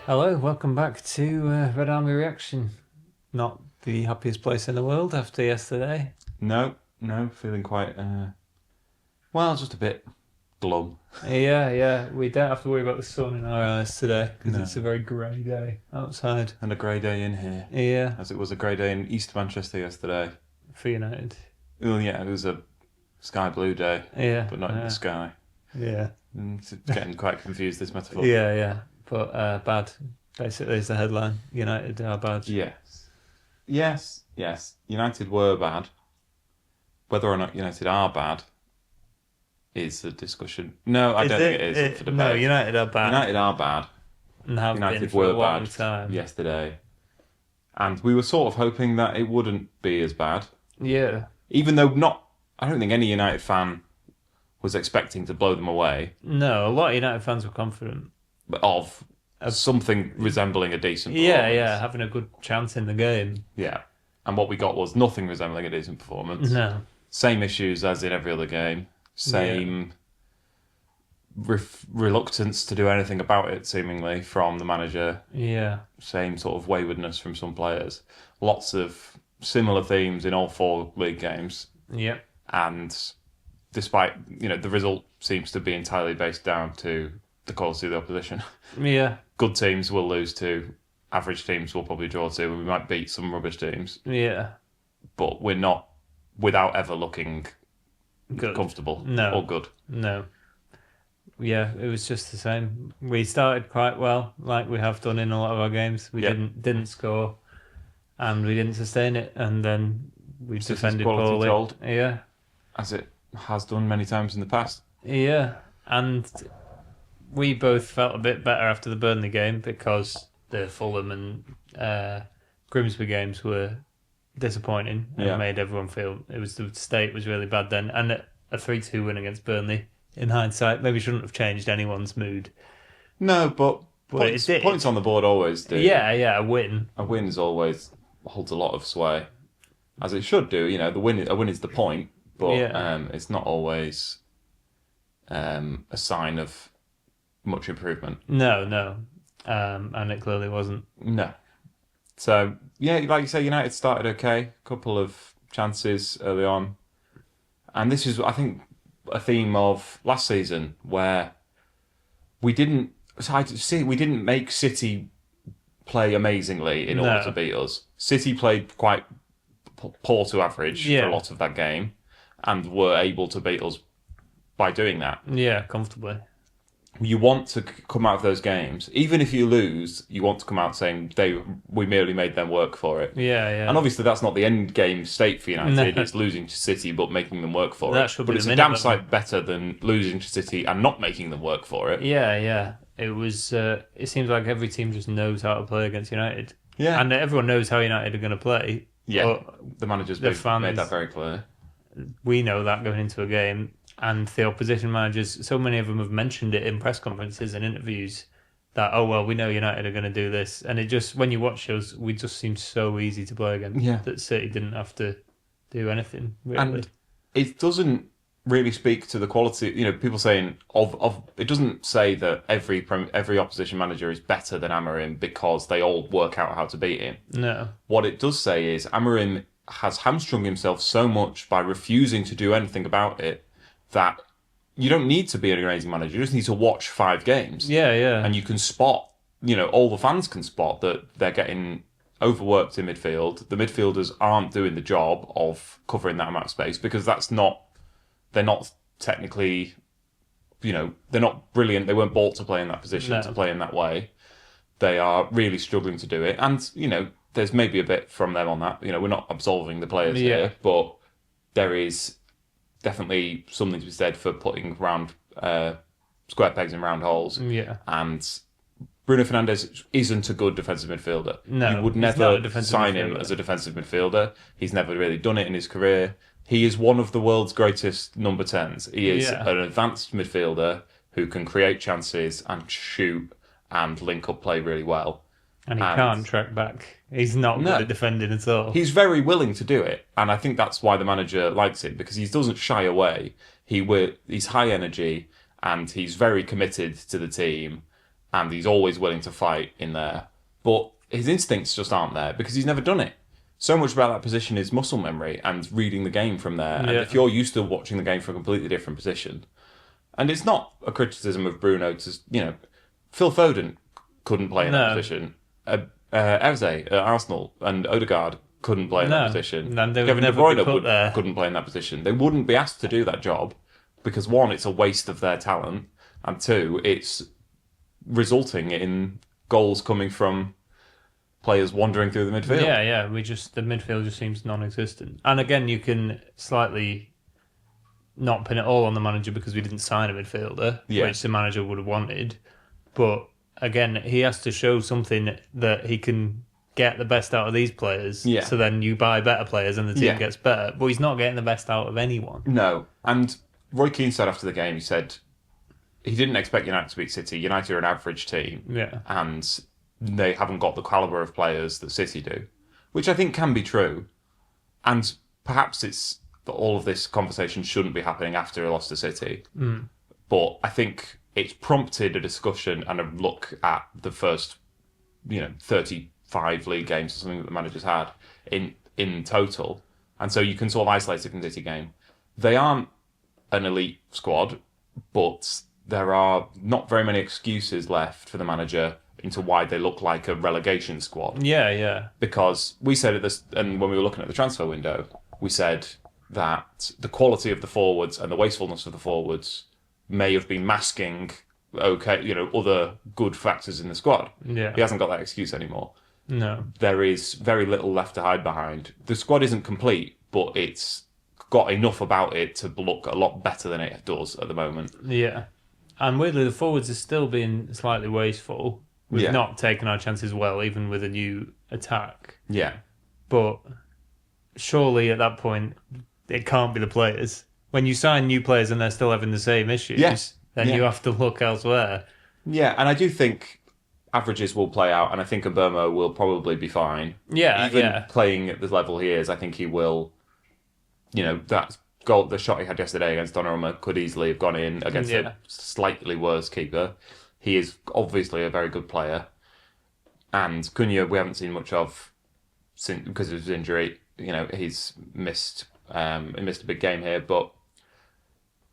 Hello, welcome back to Red Army Reaction. Not the happiest place in the world after yesterday. No, feeling quite, just a bit glum. Yeah, we don't have to worry about the sun in our eyes today because No. it's a very grey day outside. And a grey day in here, Yeah, as it was a grey day in East Manchester yesterday. for United. Well, yeah, it was a sky blue day, Yeah, but not in the sky. yeah, It's getting quite confused, this metaphor. yeah. But bad, basically, is the headline. United are bad. Yes. United were bad. Whether or not United are bad is a discussion. No, I don't think it is up for debate. No, United are bad. United are bad. And have been United for a were long bad time. yesterday. And we were sort of hoping that it wouldn't be as bad. Yeah. Even though I don't think any United fan was expecting to blow them away. No, a lot of United fans were confident. Of something resembling a decent performance. Yeah, having a good chance in the game. Yeah. And what we got was nothing resembling a decent performance. No. Same issues as in every other game. Same reluctance to do anything about it, seemingly, from the manager. Yeah. Same sort of waywardness from some players. Lots of similar themes in all four league games. Yeah. And despite, the result seems to be entirely based down to the quality of the opposition. Yeah. Good teams will lose to, average teams will probably draw to, and we might beat some rubbish teams. Yeah. But we're not, without ever looking Good. comfortable No. or good. No. Yeah, it was just the same. We started quite well, like we have done in a lot of our games. We didn't score, and we didn't sustain it, and then we defended poorly. Told, yeah, as it has done many times in the past. Yeah, and we both felt a bit better after the Burnley game because the Fulham and Grimsby games were disappointing and Yeah. made everyone feel the state was really bad then. And a 3-2 win against Burnley, in hindsight, maybe shouldn't have changed anyone's mood. No, but points on the board always do. Yeah, a win. A win is always holds a lot of sway, as it should do. A win is the point, but it's not always a sign of much improvement. No. And it clearly wasn't. No. So, like you say, United started okay. Couple of chances early on. And this is, I think, a theme of last season where we didn't make City play amazingly in order to beat us. City played quite poor to average for a lot of that game and were able to beat us by doing that. Yeah, comfortably. You want to come out of those games, even if you lose, you want to come out saying we merely made them work for it. Yeah. And obviously that's not the end game state for United. No. It's losing to City but making them work for it. But it's a damn sight better than losing to City and not making them work for it. Yeah. It was. It seems like every team just knows how to play against United. Yeah. And everyone knows how United are going to play. Yeah. The manager's made that very clear. We know that going into a game. And the opposition managers, so many of them have mentioned it in press conferences and interviews that, we know United are going to do this. And it just, when you watch us, we just seem so easy to play against that City didn't have to do anything, really. And it doesn't really speak to the quality, people saying, it doesn't say that every opposition manager is better than Amorim because they all work out how to beat him. No. What it does say is Amorim has hamstrung himself so much by refusing to do anything about it that you don't need to be an amazing manager. You just need to watch 5 games. Yeah. And you can spot, all the fans can spot that they're getting overworked in midfield. The midfielders aren't doing the job of covering that amount of space because they're not technically, they're not brilliant. They weren't bought to play in that position, to play in that way. They are really struggling to do it. And, there's maybe a bit from them on that. We're not absolving the players here, but there is definitely something to be said for putting square pegs in round holes. Yeah. And Bruno Fernandes isn't a good defensive midfielder. No, you would never sign him as a defensive midfielder. He's never really done it in his career. He is one of the world's greatest number 10s. He is an advanced midfielder who can create chances and shoot and link up play really well. And he can't track back. He's not good at defending at all. He's very willing to do it, and I think that's why the manager likes him, because he doesn't shy away. He's high energy, and he's very committed to the team, and he's always willing to fight in there. But his instincts just aren't there because he's never done it. So much about that position is muscle memory and reading the game from there. And if you're used to watching the game from a completely different position, and it's not a criticism of Bruno to, Phil Foden couldn't play in that position. Eze at Arsenal and Odegaard couldn't play in that position. And they Kevin De never Bruyne be put there. couldn't play in that position. They wouldn't be asked to do that job because one, it's a waste of their talent, and two, it's resulting in goals coming from players wandering through the midfield. Yeah. The midfield just seems non-existent. And again, you can slightly not pin it all on the manager because we didn't sign a midfielder, which the manager would have wanted. But again, he has to show something that he can get the best out of these players. Yeah. So then you buy better players and the team gets better. But he's not getting the best out of anyone. No. And Roy Keane said after the game, he said he didn't expect United to beat City. United are an average team. Yeah. And they haven't got the calibre of players that City do, which I think can be true. And perhaps it's that all of this conversation shouldn't be happening after a loss to City. But I think it's prompted a discussion and a look at the first, 35 league games or something that the manager's had in total. And so you can sort of isolate the City game. They aren't an elite squad, but there are not very many excuses left for the manager into why they look like a relegation squad. Yeah. Because we said at this, and when we were looking at the transfer window, we said that the quality of the forwards and the wastefulness of the forwards may have been masking, other good factors in the squad. Yeah. He hasn't got that excuse anymore. No. There is very little left to hide behind. The squad isn't complete, but it's got enough about it to look a lot better than it does at the moment. Yeah. And weirdly, the forwards are still being slightly wasteful. We've not taken our chances well, even with a new attack. Yeah. But surely at that point, it can't be the players. When you sign new players and they're still having the same issues, then you have to look elsewhere. Yeah, and I do think averages will play out, and I think Mbeumo will probably be fine. Yeah, Even playing at the level he is, I think he will. That goal, the shot he had yesterday against Donnarumma could easily have gone in against a slightly worse keeper. He is obviously a very good player. And Cunha, we haven't seen much of since because of his injury. He's missed a big game here, but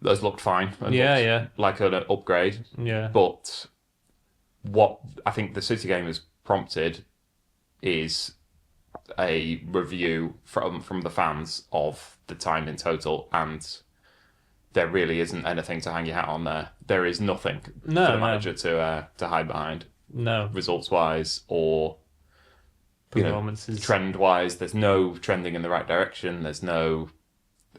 has looked fine. And like an upgrade. Yeah. But what I think the City game has prompted is a review from the fans of the time in total, and there really isn't anything to hang your hat on there. There is nothing for the manager to hide behind. No. Results-wise or performances. Trend-wise, there's no trending in the right direction. There's no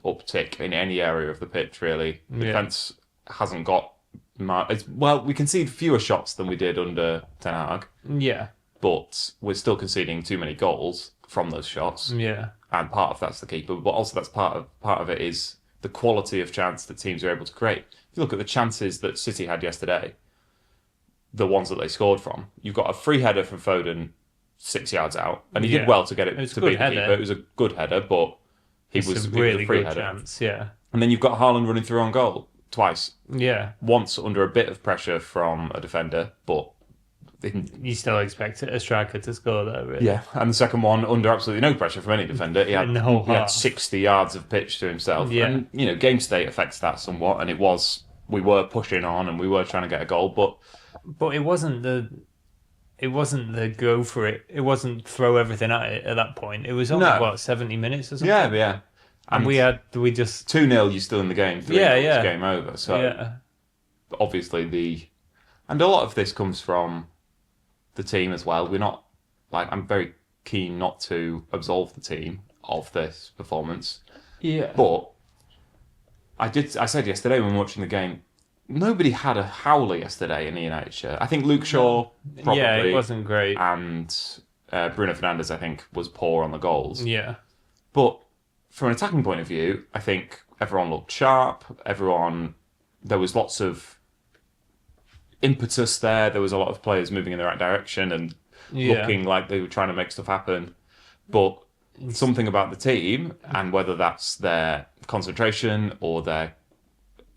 uptick in any area of the pitch, really. The defence hasn't got... we concede fewer shots than we did under Ten Hag. Yeah. But we're still conceding too many goals from those shots. Yeah. And part of that's the keeper, but also that's part of it is the quality of chance that teams are able to create. If you look at the chances that City had yesterday, the ones that they scored from, you've got a free header from Foden 6 yards out, and he did well to get it to beat the keeper. It was a good header, but it was a really free good header. chance. Yeah. And then you've got Haaland running through on goal twice. Yeah. Once under a bit of pressure from a defender, but you still expect a striker to score though, really. Yeah, and the second one under absolutely no pressure from any defender. He had 60 yards of pitch to himself. Yeah. And, game state affects that somewhat, and we were pushing on and we were trying to get a goal, but it wasn't the go for it. It wasn't throw everything at it at that point. It was only 70 minutes or something. Yeah. And we just 2-0, you're still in the game. 3-0, it's game over. So obviously and a lot of this comes from the team as well. We're not I'm very keen not to absolve the team of this performance. Yeah. But I said yesterday when we were watching the game, nobody had a howler yesterday in the United shirt. I think Luke Shaw probably. Yeah, it wasn't great. And Bruno Fernandes, I think, was poor on the goals. Yeah. But from an attacking point of view, I think everyone looked sharp. There was lots of impetus there. There was a lot of players moving in the right direction and looking like they were trying to make stuff happen. But something about the team, and whether that's their concentration or their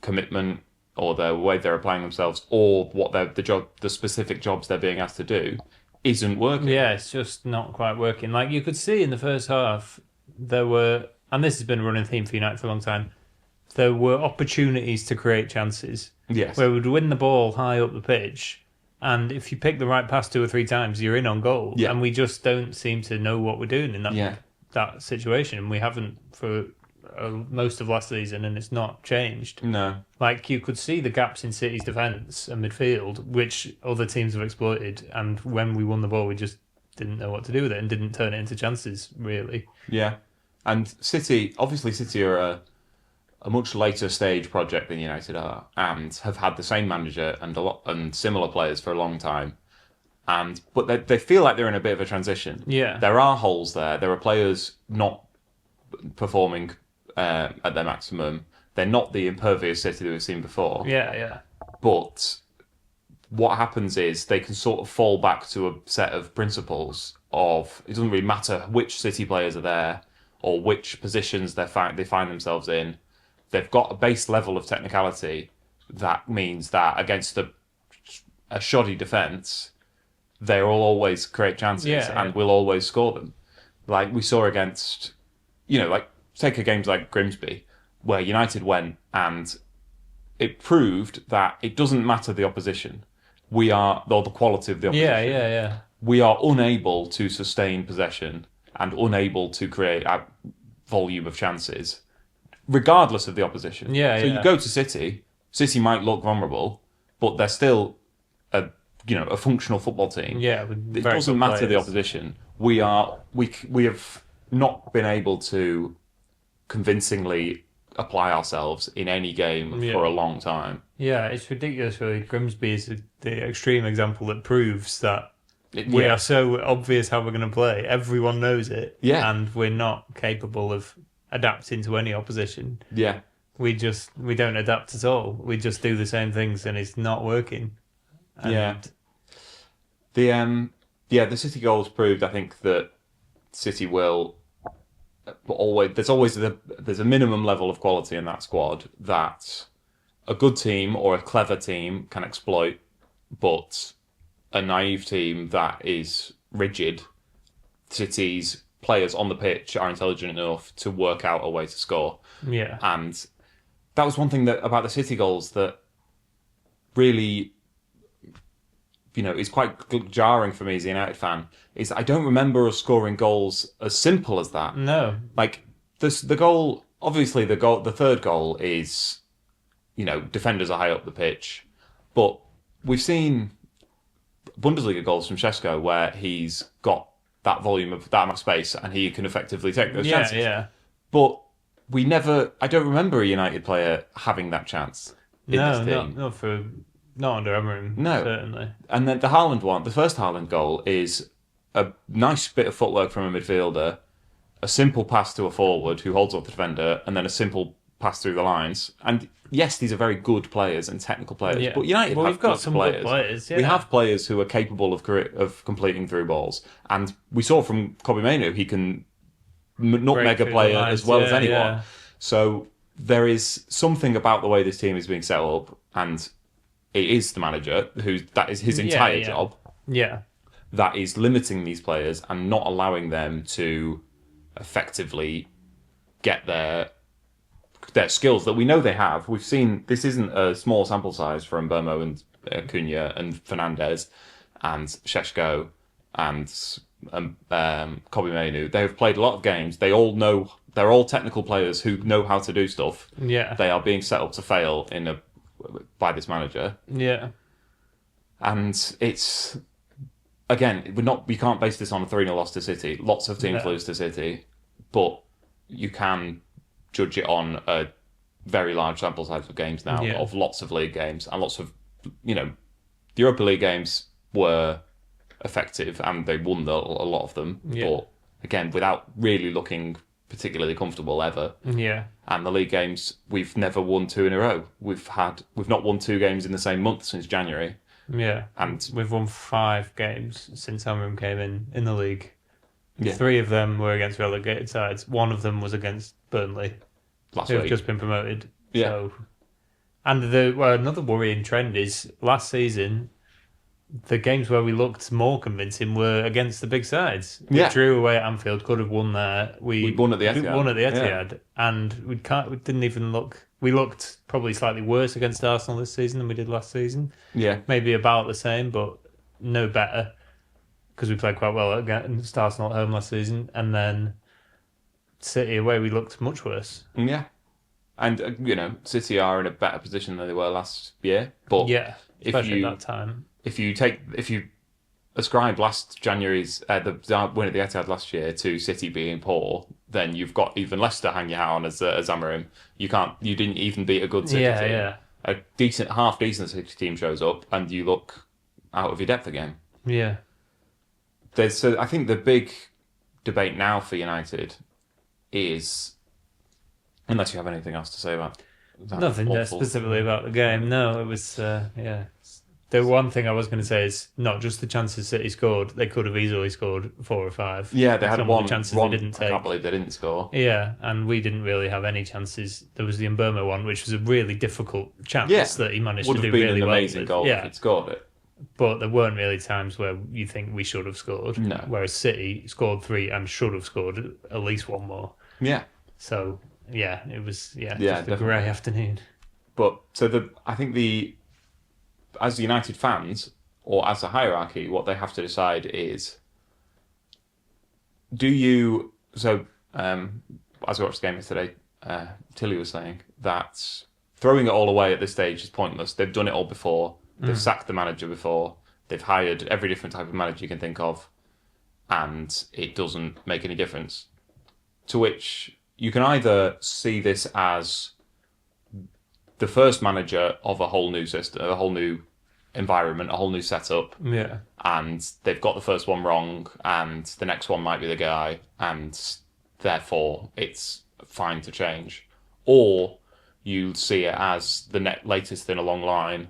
commitment or the way they're applying themselves, or what the specific jobs they're being asked to do, isn't working. Yeah, it's just not quite working. Like you could see in the first half, there were, and this has been a running theme for United for a long time, there were opportunities to create chances. Yes. Where we'd win the ball high up the pitch, and if you pick the right pass 2 or 3 times, you're in on goal. Yeah. And we just don't seem to know what we're doing in Yeah. that situation. And we haven't for most of last season, and it's not changed. No. Like you could see the gaps in City's defence and midfield, which other teams have exploited. And when we won the ball, we just didn't know what to do with it and didn't turn it into chances, really. Yeah. And City are a much later stage project than United are, and have had the same manager and similar players for a long time. But they feel like they're in a bit of a transition. Yeah. There are holes there. There are players not performing at their maximum. They're not the impervious City that we've seen before. Yeah. But what happens is they can sort of fall back to a set of principles of, it doesn't really matter which City players are there or which positions they find themselves in. They've got a base level of technicality that means that against a shoddy defence, they'll always create chances and will always score them. Like we saw against, like take a games like Grimsby, where United went and it proved that it doesn't matter the opposition. Or the quality of the opposition. Yeah. We are unable to sustain possession and unable to create a volume of chances, regardless of the opposition. So you go to City might look vulnerable, but they're still a functional football team. Yeah, it doesn't matter the opposition. We have not been able to convincingly apply ourselves in any game for a long time. Yeah, it's ridiculous. Really, Grimsby is the extreme example that proves that we are so obvious how we're going to play. Everyone knows it, and we're not capable of adapting to any opposition. Yeah, we don't adapt at all. We just do the same things, and it's not working. And the City goals proved, I think, that City will always. There's a minimum level of quality in that squad that a good team or a clever team can exploit, but a naive team that is rigid, City's players on the pitch are intelligent enough to work out a way to score. Yeah. And that was one thing about the City goals that really, is quite jarring for me as a United fan, is I don't remember us scoring goals as simple as that. No. Like, the goal, obviously the third goal is, defenders are high up the pitch, but we've seen Bundesliga goals from Šeško where he's got that amount of space and he can effectively take those chances. Yeah. But I don't remember a United player having that chance in this team. Not under Emery, certainly. And then the first Haaland goal is a nice bit of footwork from a midfielder, a simple pass to a forward who holds up the defender, and then a simple pass through the lines. And yes, these are very good players and technical players, but United have got some good players. Yeah. We have players who are capable of completing through balls, and we saw from Kobe Mainu he can nutmeg a player as well as anyone. Yeah. So there is something about the way this team is being set up, and it is the manager that is his entire job. Yeah, that is limiting these players and not allowing them to effectively get their skills that we know they have. We've seen this isn't a small sample size from Burmo and Cunha and Fernandes and Šeško and Kobe Mainu. They have played a lot of games. They all know, they're all technical players who know how to do stuff. Yeah, they are being set up to fail by this manager. Yeah, and it's again, we can't base this on a 3-0 loss to City. Lots of teams lose to City, but you can judge it on a very large sample size of games now, of lots of league games and lots of, the Europa League games were effective and they won a lot of them. Yeah. But again, without really looking particularly comfortable ever. Yeah. And the league games, we've never won 2 in a row. We've not won 2 games in the same month since January. Yeah. And we've won 5 games since Amram came in the league. Yeah. 3 of them were against relegated sides. 1 of them was against Burnley, last who week. have just been promoted. Yeah. So And another worrying trend is last season, the games where we looked more convincing were against the big sides. We Yeah. drew away at Anfield, could have won there. We won at the Etihad. won at the Yeah. Etihad, and we didn't even look. We looked probably slightly worse against Arsenal this season than we did last season. Yeah. Maybe about the same, but no better because we played quite well against Arsenal at home last season, and then City away we looked much worse. Yeah. And, City are in a better position than they were last year. But Yeah, if especially you at that time. if you ascribe last January's the win at the Etihad last year to City being poor, then you've got even less to hang your hat on as Amorim. You didn't even beat a good City team. Yeah. A half decent City team shows up and you look out of your depth again. Yeah. I think the big debate now for United is, unless you have anything else to say about that. Nothing awful- specifically about the game. No, it was yeah. The one thing I was going to say is not just the chances City scored; they could have easily scored 4 or 5. Yeah, they had Some of one the chances one, they didn't I take. can't believe they didn't score. Yeah, and we didn't really have any chances. There was the Mberma one, which was a really difficult chance Yeah, that he managed would to have do been really an well amazing with. goal if Yeah, he'd scored it. but there weren't really times where you think we should have scored. No. Whereas City scored 3 and should have scored at least one more. Yeah, So yeah, it was just a definitely. grey afternoon. but I think as United fans or as a hierarchy, what they have to decide is, do you as we watched the game yesterday, Tilly was saying that throwing it all away at this stage is pointless. They've done it all before. They've sacked the manager before. They've hired every different type of manager you can think of, and it doesn't make any difference. To which you can either see this as the first manager of a whole new system, a whole new environment, a whole new setup, Yeah, and they've got the first one wrong, and the next one might be the guy, and therefore it's fine to change. Or you see it as the latest in a long line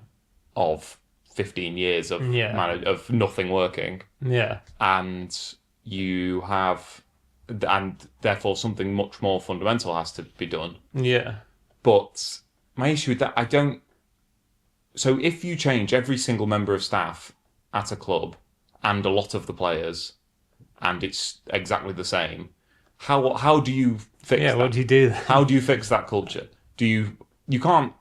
of 15 years of of nothing working, yeah, and and therefore something much more fundamental has to be done. yeah, But my issue with that, so if you change every single member of staff at a club and a lot of the players, and it's exactly the same, how do you fix that? What do you do then? How do you fix that culture? You can't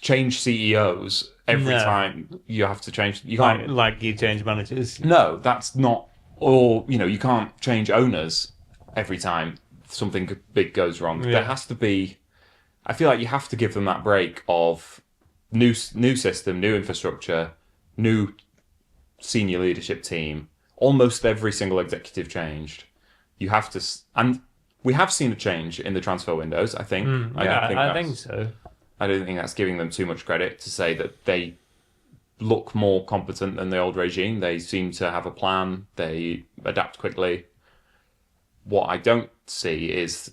change CEOs every No. time you have to change. You can't. Like you change managers. No, that's not. Or you can't change owners every time something big goes wrong. Yeah. There has to be. I feel like you have to give them that break of new system, new infrastructure, new senior leadership team. Almost every single executive changed. You have to, and we have seen a change in the transfer windows. I think. I think so. I don't think that's giving them too much credit to say that they look more competent than the old regime. They seem to have a plan. They adapt quickly. What I don't see is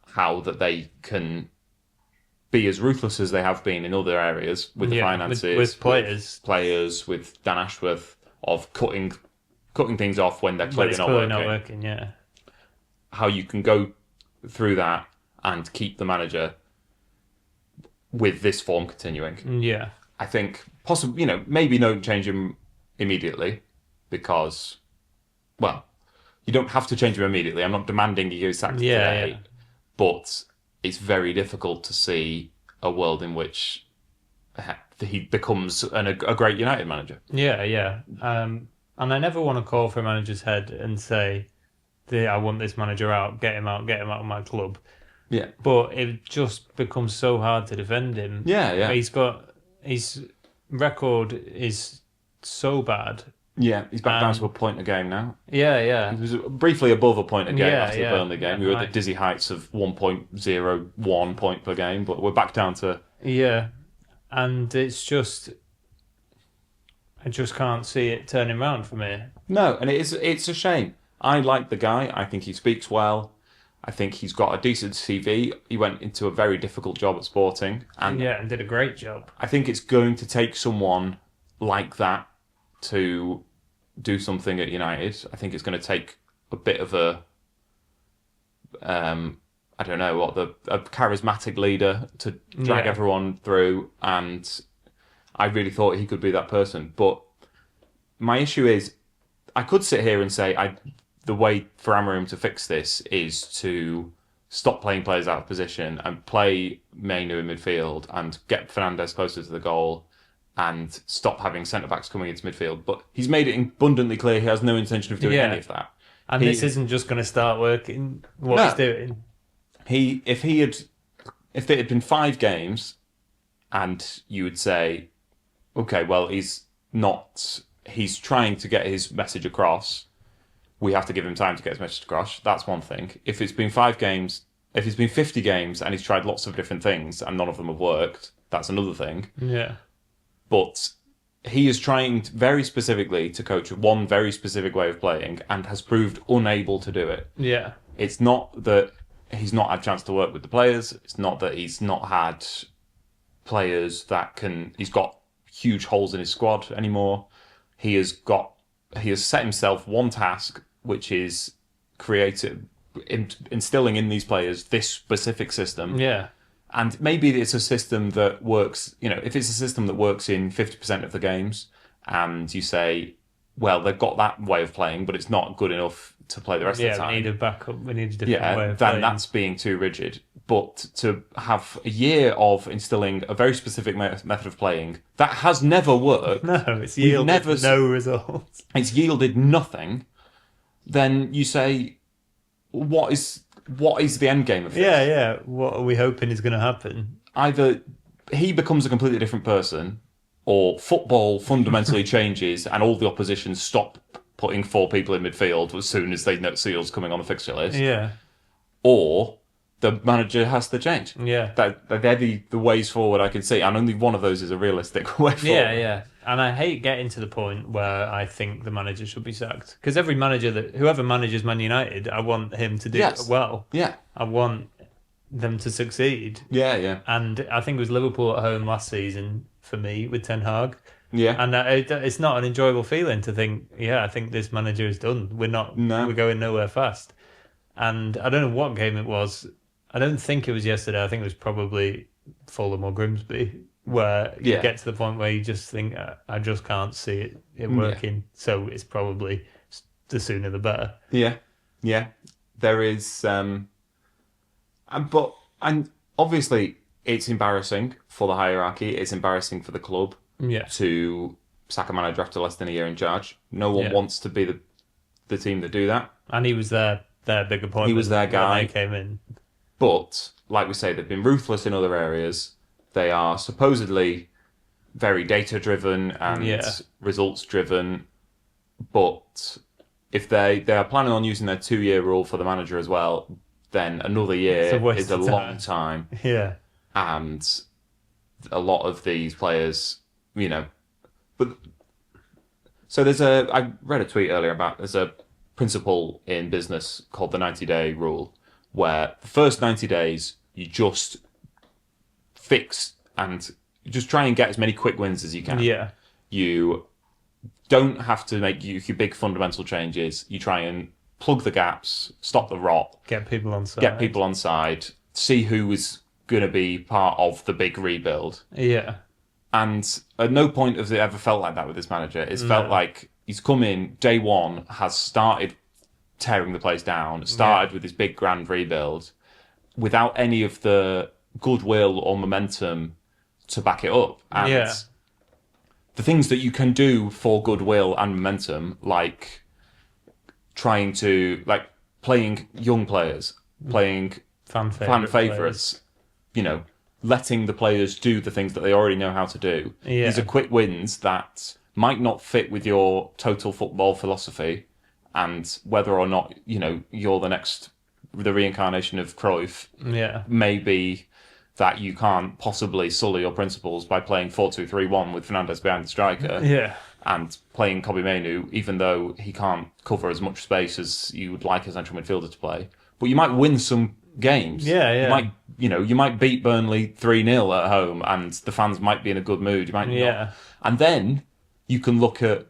how that they can be as ruthless as they have been in other areas with the finances, with players, with Dan Ashworth, of cutting things off when they're but clearly it's not clearly working. not working. Yeah, How you can go through that and keep the manager with this form continuing. yeah, I think possibly, maybe don't change him immediately because, well, you don't have to change him immediately. I'm not demanding he goes sacked today, yeah. but it's very difficult to see a world in which he becomes a great United manager. Yeah. And I never want to call for a manager's head and say, I want this manager out, get him out of my club. Yeah. But it just becomes so hard to defend him. Yeah. His record is so bad. Yeah, he's back down to a point a game now. Yeah. He was briefly above a point a game Yeah, after the yeah. Burnley game. We were at the dizzy heights of 1.01 point per game, but we're back down to... Yeah. And it's just... I just can't see it turning around for me. No, and it's a shame. I like the guy. I think he speaks well. I think he's got a decent CV. He went into a very difficult job at Sporting. And did a great job. I think it's going to take someone like that to do something at United. I think it's going to take a bit of an don't know what a charismatic leader to drag Yeah. everyone through, and I really thought he could be that person. But my issue is, I could sit here and say the way for Amorim to fix this is to stop playing players out of position and play Mainu in midfield and get Fernandes closer to the goal and stop having centre backs coming into midfield. But he's made it abundantly clear he has no intention of doing Yeah. any of that. And this isn't just going to start working. What No. he's doing. If there had been 5 games, and you would say, okay, well, he's trying to get his message across. We have to give him time to get his message across. That's one thing. If it's been 5 games, if it's been 50 games and he's tried lots of different things and none of them have worked, that's another thing. Yeah. But he is trying very specifically to coach one very specific way of playing and has proved unable to do it. Yeah. It's not that he's not had a chance to work with the players. It's not that he's not had players he's got huge holes in his squad anymore. He has set himself one task, which is instilling in these players this specific system. Yeah. And maybe it's a system that works, if it's a system that works in 50% of the games, and you say, well, they've got that way of playing, but it's not good enough to play the rest of the time. We need a backup. We need a different way of then playing. that's being too rigid. But to have a year of instilling a very specific method of playing that has never worked, No, it's yielded no results. It's yielded nothing. Then you say, what is the end game of this? Yeah. What are we hoping is going to happen? Either he becomes a completely different person, or football fundamentally changes and all the opposition stop putting 4 people in midfield as soon as they know Seal's coming on the fixture list. Yeah. Or the manager has to change. Yeah. They're the ways forward I can see, and only one of those is a realistic way forward. Yeah. And I hate getting to the point where I think the manager should be sacked. Because every manager whoever manages Man United, I want him to do well. Yeah. I want them to succeed. Yeah. And I think it was Liverpool at home last season for me with Ten Hag. Yeah. And it's not an enjoyable feeling to think, I think this manager is done. We're going nowhere fast. And I don't know what game it was. I don't think it was yesterday. I think it was probably Fulham or Grimsby, where you get to the point where you just think, I just can't see it working. Yeah. So it's probably the sooner the better. Yeah. There is, and obviously it's embarrassing for the hierarchy. It's embarrassing for the club to sack a manager after less than a year in charge. No one wants to be the team that do that. And he was their big appointment. He was their guy. When they came in. But, like we say, they've been ruthless in other areas. They are supposedly very data-driven and results-driven. But if they are planning on using their 2-year rule for the manager as well, then another year is a long time. Yeah. And a lot of these players, But so I read a tweet earlier there's a principle in business called the 90-day rule, where the first 90 days you just fix and just try and get as many quick wins as you can. Yeah. You don't have to make your big fundamental changes. You try and plug the gaps, stop the rot. Get people on side. See who is going to be part of the big rebuild. Yeah. And at no point has it ever felt like that with this manager. It's felt like he's come in, day one, has started tearing the place down, started with this big grand rebuild without any of the goodwill or momentum to back it up. And the things that you can do for goodwill and momentum, like playing young players, playing fan favourites, letting the players do the things that they already know how to do. Yeah. These are quick wins that might not fit with your total football philosophy, and whether or not, you're the reincarnation of Cruyff, maybe that you can't possibly sully your principles by playing 4-2-3-1 with Fernandes behind the striker. And playing Kobbie Mainoo, even though he can't cover as much space as you would like a central midfielder to play. But you might win some games. You might beat Burnley 3-0 at home, and the fans might be in a good mood. You might not. And then you can look at,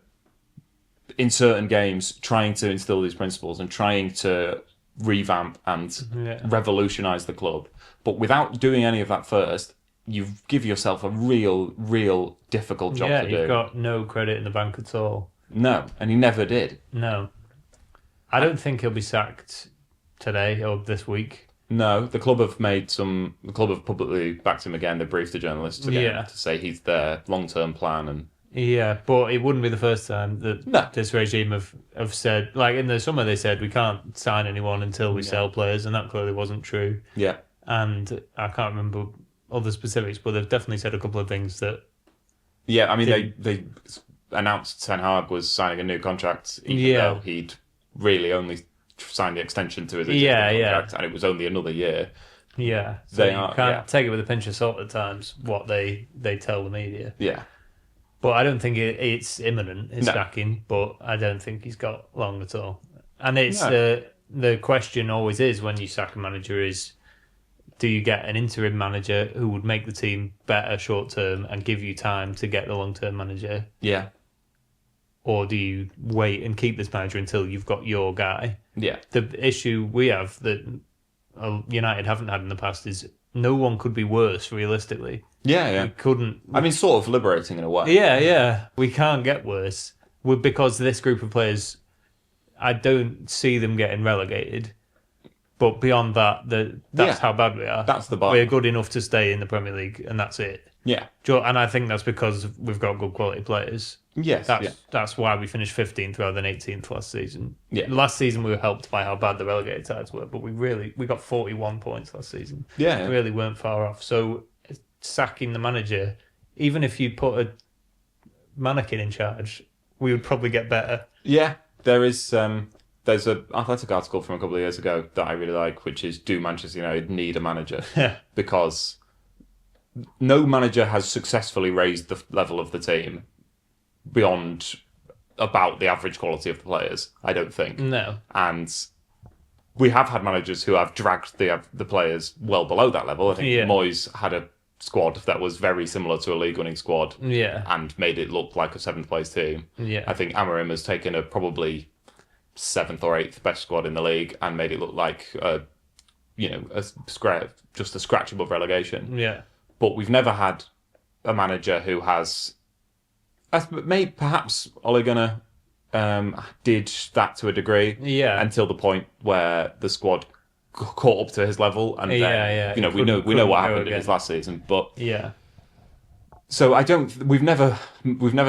in certain games, trying to instill these principles and trying to revamp and revolutionise the club. But without doing any of that first, you give yourself a real difficult job to do. Yeah, you've got no credit in the bank at all. No, and he never did. No. I don't think he'll be sacked today or this week. No, the club have publicly backed him again. They briefed the journalists again to say he's their long-term plan. And yeah, but it wouldn't be the first time that this regime have said, like in the summer they said we can't sign anyone until we sell players, and that clearly wasn't true. Yeah. And I can't remember all the specifics, but they've definitely said a couple of things that... Yeah, I mean, they announced Ten Hag was signing a new contract, even though he'd really only signed the extension to his existing contract, and it was only another year. Yeah, so you can't take it with a pinch of salt at times, what they tell the media. Yeah. But I don't think it's imminent, his sacking, but I don't think he's got long at all. And it's the question always is when you sack a manager is, do you get an interim manager who would make the team better short term and give you time to get the long term manager? Yeah. Or do you wait and keep this manager until you've got your guy? Yeah. The issue we have that United haven't had in the past is no one could be worse, realistically. Yeah. We couldn't... I mean, sort of liberating in a way. Yeah. We can't get worse. Because this group of players, I don't see them getting relegated. But beyond that, that's how bad we are. That's the bar. We're good enough to stay in the Premier League, and that's it. Yeah. And I think that's because we've got good quality players. Yes. That's why we finished 15th rather than 18th last season. Yeah. Last season we were helped by how bad the relegated sides were, but we got 41 points last season. Yeah. We really weren't far off. So sacking the manager, even if you put a mannequin in charge, we would probably get better. Yeah. There's an Athletic article from a couple of years ago that I really like, which is, do Manchester United need a manager? Because no manager has successfully raised the level of the team beyond about the average quality of the players, I don't think. No. And we have had managers who have dragged the players well below that level. I think Moyes had a squad that was very similar to a league-winning squad and made it look like a seventh-place team. Yeah. I think Amorim has taken a probably 7th or 8th best squad in the league and made it look like just a scratch above relegation. Yeah. But we've never had a manager who has... Perhaps Ole Gunnar did that to a degree until the point where the squad caught up to his level, and then we know what happened in his last season. But so we've never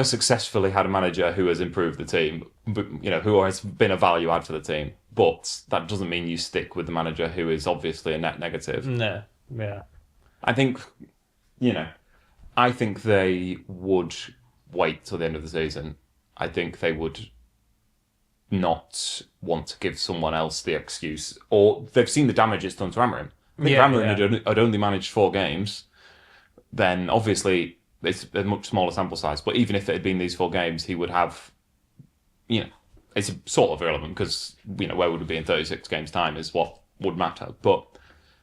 successfully had a manager who has improved the team, but who has been a value add for the team. But that doesn't mean you stick with the manager who is obviously a net negative. No, yeah. I think they would wait till the end of the season. I think they would not want to give someone else the excuse, or they've seen the damage it's done to Amorim. If Amorim had only managed 4 games, then obviously it's a much smaller sample size. But even if it had been these 4 games, he would have, it's sort of irrelevant because, where would we be in 36 games' time is what would matter. But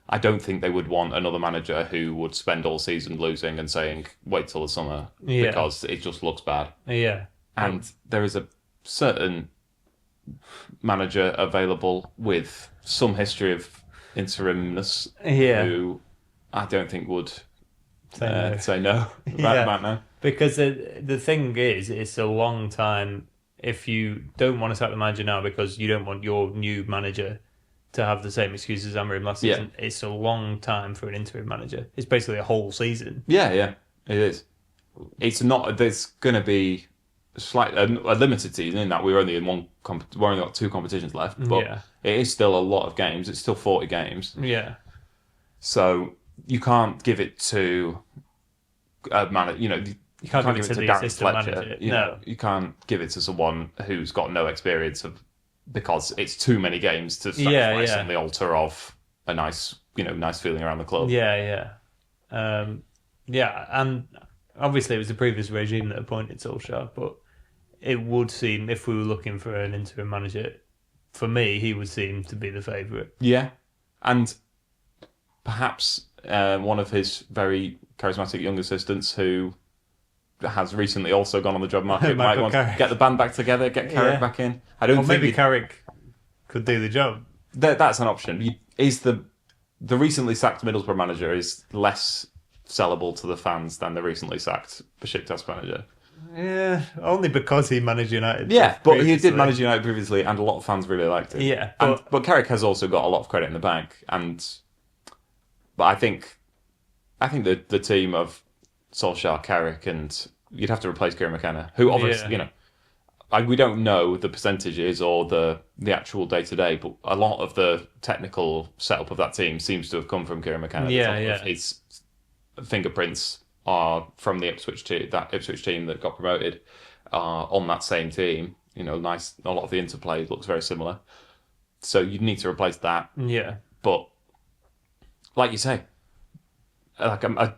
I don't think they would want another manager who would spend all season losing and saying, wait till the summer, because it just looks bad. Yeah. And there is a certain manager available with some history of interimness who I don't think would say no about now. Because the thing is, it's a long time. If you don't want to sack the manager now because you don't want your new manager to have the same excuse as Amorim last season, it's a long time for an interim manager. It's basically a whole season. Yeah, it is. It's not. There's going to be a limited season in that we're only in we've only got 2 competitions left, but it is still a lot of games. It's still 40 games. Yeah. So you can't give it to a manager. You can't give it to the assistant manager. No, you can't give it to someone who's got no experience of, because it's too many games to sacrifice on the altar of a nice feeling around the club. And obviously it was the previous regime that appointed Solskjaer, but it would seem, if we were looking for an interim manager, for me, he would seem to be the favourite. Yeah, and perhaps one of his very charismatic young assistants who has recently also gone on the job market might want to get the band back together, get Carrick back in. Maybe Carrick could do the job. that's an option. Is the recently sacked Middlesbrough manager is less sellable to the fans than the recently sacked Besiktas manager. Yeah, only because he managed United. Yeah, but he did previously. manage United previously, and a lot of fans really liked him. Yeah, but Carrick has also got a lot of credit in the bank, but I think the team of Solskjaer, Carrick, and you'd have to replace Kieran McKenna, who obviously we don't know the percentages or the actual day to day, but a lot of the technical setup of that team seems to have come from Kieran McKenna. His fingerprints are from the Ipswich team that got promoted on that same team. Nice. A lot of the interplay looks very similar. So you'd need to replace that. Yeah. But like you say, like a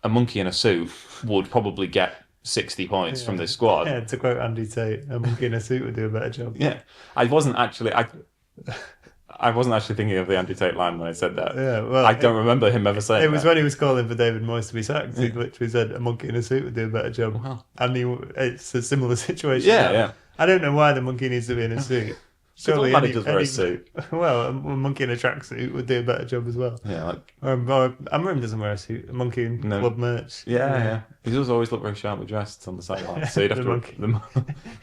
monkey in a suit would probably get 60 points from this squad. Yeah, to quote Andy Tate, a monkey in a suit would do a better job. Yeah, I wasn't actually thinking of the Andy Tate line when I said that. Yeah, well, I don't remember him ever saying it was that. when he was calling for David Moyes to be sacked. He literally said a monkey in a suit would do a better job. Wow. And it's a similar situation. Yeah, now. yeah. I don't know why the monkey needs to be in a suit. Surely managers wear a suit. Well, a monkey in a tracksuit would do a better job as well. Yeah, Or Amram doesn't wear a suit. A monkey in club merch. Yeah. He does always look very sharply dressed on the sideline. So you'd have The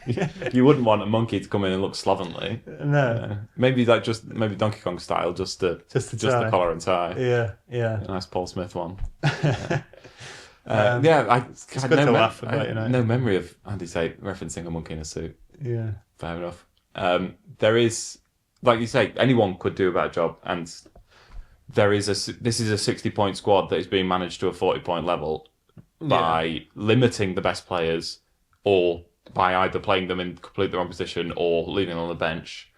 to. You wouldn't want a monkey to come in and look slovenly. No. Maybe maybe Donkey Kong style, just the collar and tie. Yeah. A nice Paul Smith one. It's I good had to laugh about United. no memory of Andy Tate referencing a monkey in a suit. Yeah. Fair enough. There is, like you say, anyone could do a better job, and this is a 60-point squad that is being managed to a 40-point level by limiting the best players, or by either playing them in completely the wrong position or leaving them on the bench,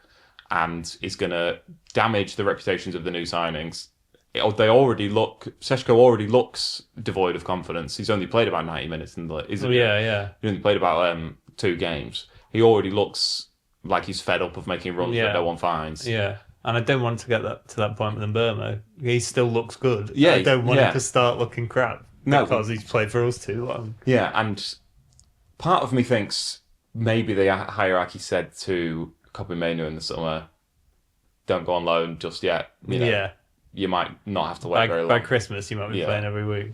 and is going to damage the reputations of the new signings. Seshko already looks devoid of confidence. He's only played about 90 minutes in the. He only played about 2 games. He already looks like he's fed up of making runs that no one finds. Yeah. And I don't want to get to that point with Mbermo. He still looks good. Yeah, I don't want him to start looking crap because he's played for us too long. Yeah, and part of me thinks maybe the hierarchy said to Kobe Mainu in the summer, don't go on loan just yet. You might not have to wait very long. By Christmas, you might be playing every week.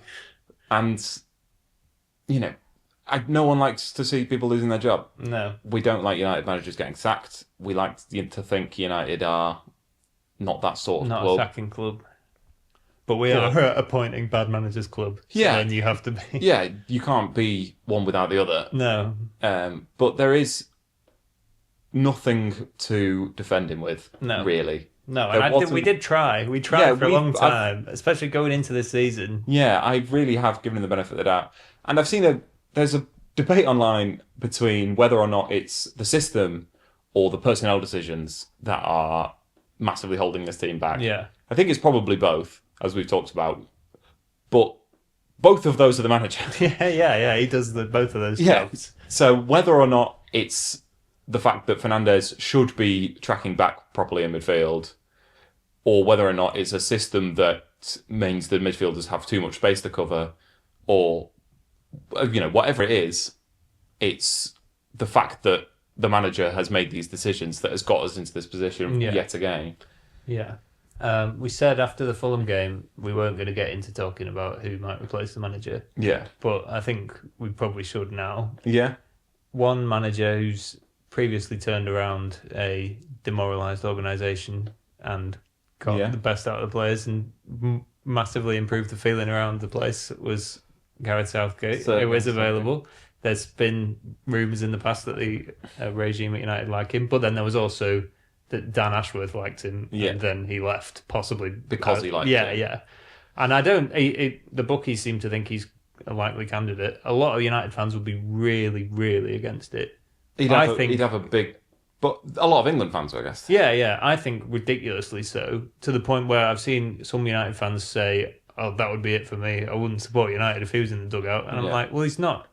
And, no one likes to see people losing their job. No. We don't like United managers getting sacked. We like to think United are not that sort of club. Not a sacking club. But we are appointing bad managers club. So then you have to be. Yeah, you can't be one without the other. No. But there is nothing to defend him with, really. No, and we did try. We tried for a long time, especially going into this season. Yeah, I really have given him the benefit of the doubt. And I've seen there's a debate online between whether or not it's the system or the personnel decisions that are massively holding this team back. Yeah. I think it's probably both, as we've talked about. But both of those are the manager. Yeah. He does both of those jobs. So whether or not it's the fact that Fernandes should be tracking back properly in midfield, or whether or not it's a system that means that midfielders have too much space to cover, or whatever it is, it's the fact that the manager has made these decisions that has got us into this position yet again. Yeah. We said after the Fulham game we weren't going to get into talking about who might replace the manager. Yeah. But I think we probably should now. Yeah. One manager who's previously turned around a demoralised organisation and got the best out of the players and massively improved the feeling around the place was Gareth Southgate. It was available. There's been rumours in the past that the regime at United like him, but then there was also that Dan Ashworth liked him, and then he left, possibly because he liked him. Yeah. And I don't. The bookies seem to think he's a likely candidate. A lot of United fans would be really, really against it. He'd have a big, but a lot of England fans, I guess. Yeah. I think ridiculously so, to the point where I've seen some United fans say, "Oh, that would be it for me. I wouldn't support United if he was in the dugout." And I'm like, "Well, he's not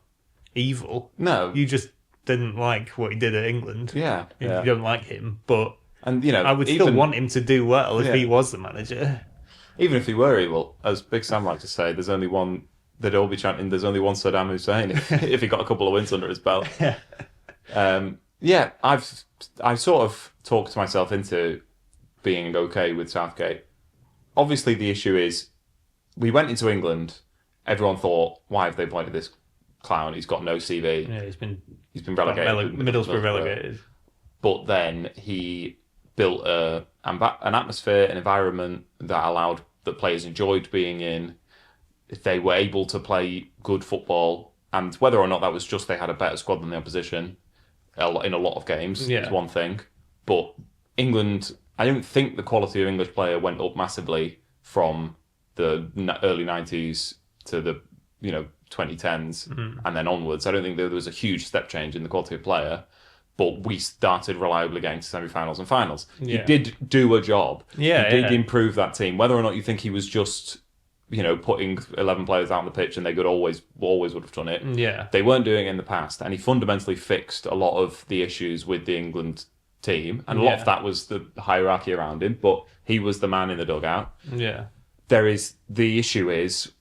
evil. No, you just didn't like what he did at England. Yeah. You don't like him, but I would still want him to do well if he was the manager. Even if he were evil, as Big Sam liked to say, there's only one. They'd all be chanting, "There's only one Saddam Hussein." if he got a couple of wins under his belt. Yeah. I've sort of talked myself into being okay with Southgate. Obviously, the issue is we went into England. Everyone thought, why have they appointed this clown? He's got no CV. Yeah, He's been relegated. Middlesbrough relegated. But then he built an atmosphere, an environment that allowed that players enjoyed being in. They were able to play good football, and whether or not that was just they had a better squad than the opposition in a lot of games is one thing. But England, I don't think the quality of English player went up massively from the early 90s to the 2010s and then onwards. I don't think there was a huge step change in the quality of player, but we started reliably getting to semi-finals and finals. He did do a job. He did improve that team. Whether or not you think he was just putting 11 players out on the pitch and they could always would have done it. Yeah. They weren't doing it in the past, and he fundamentally fixed a lot of the issues with the England team, and a lot of that was the hierarchy around him, but he was the man in the dugout. Yeah. The issue is,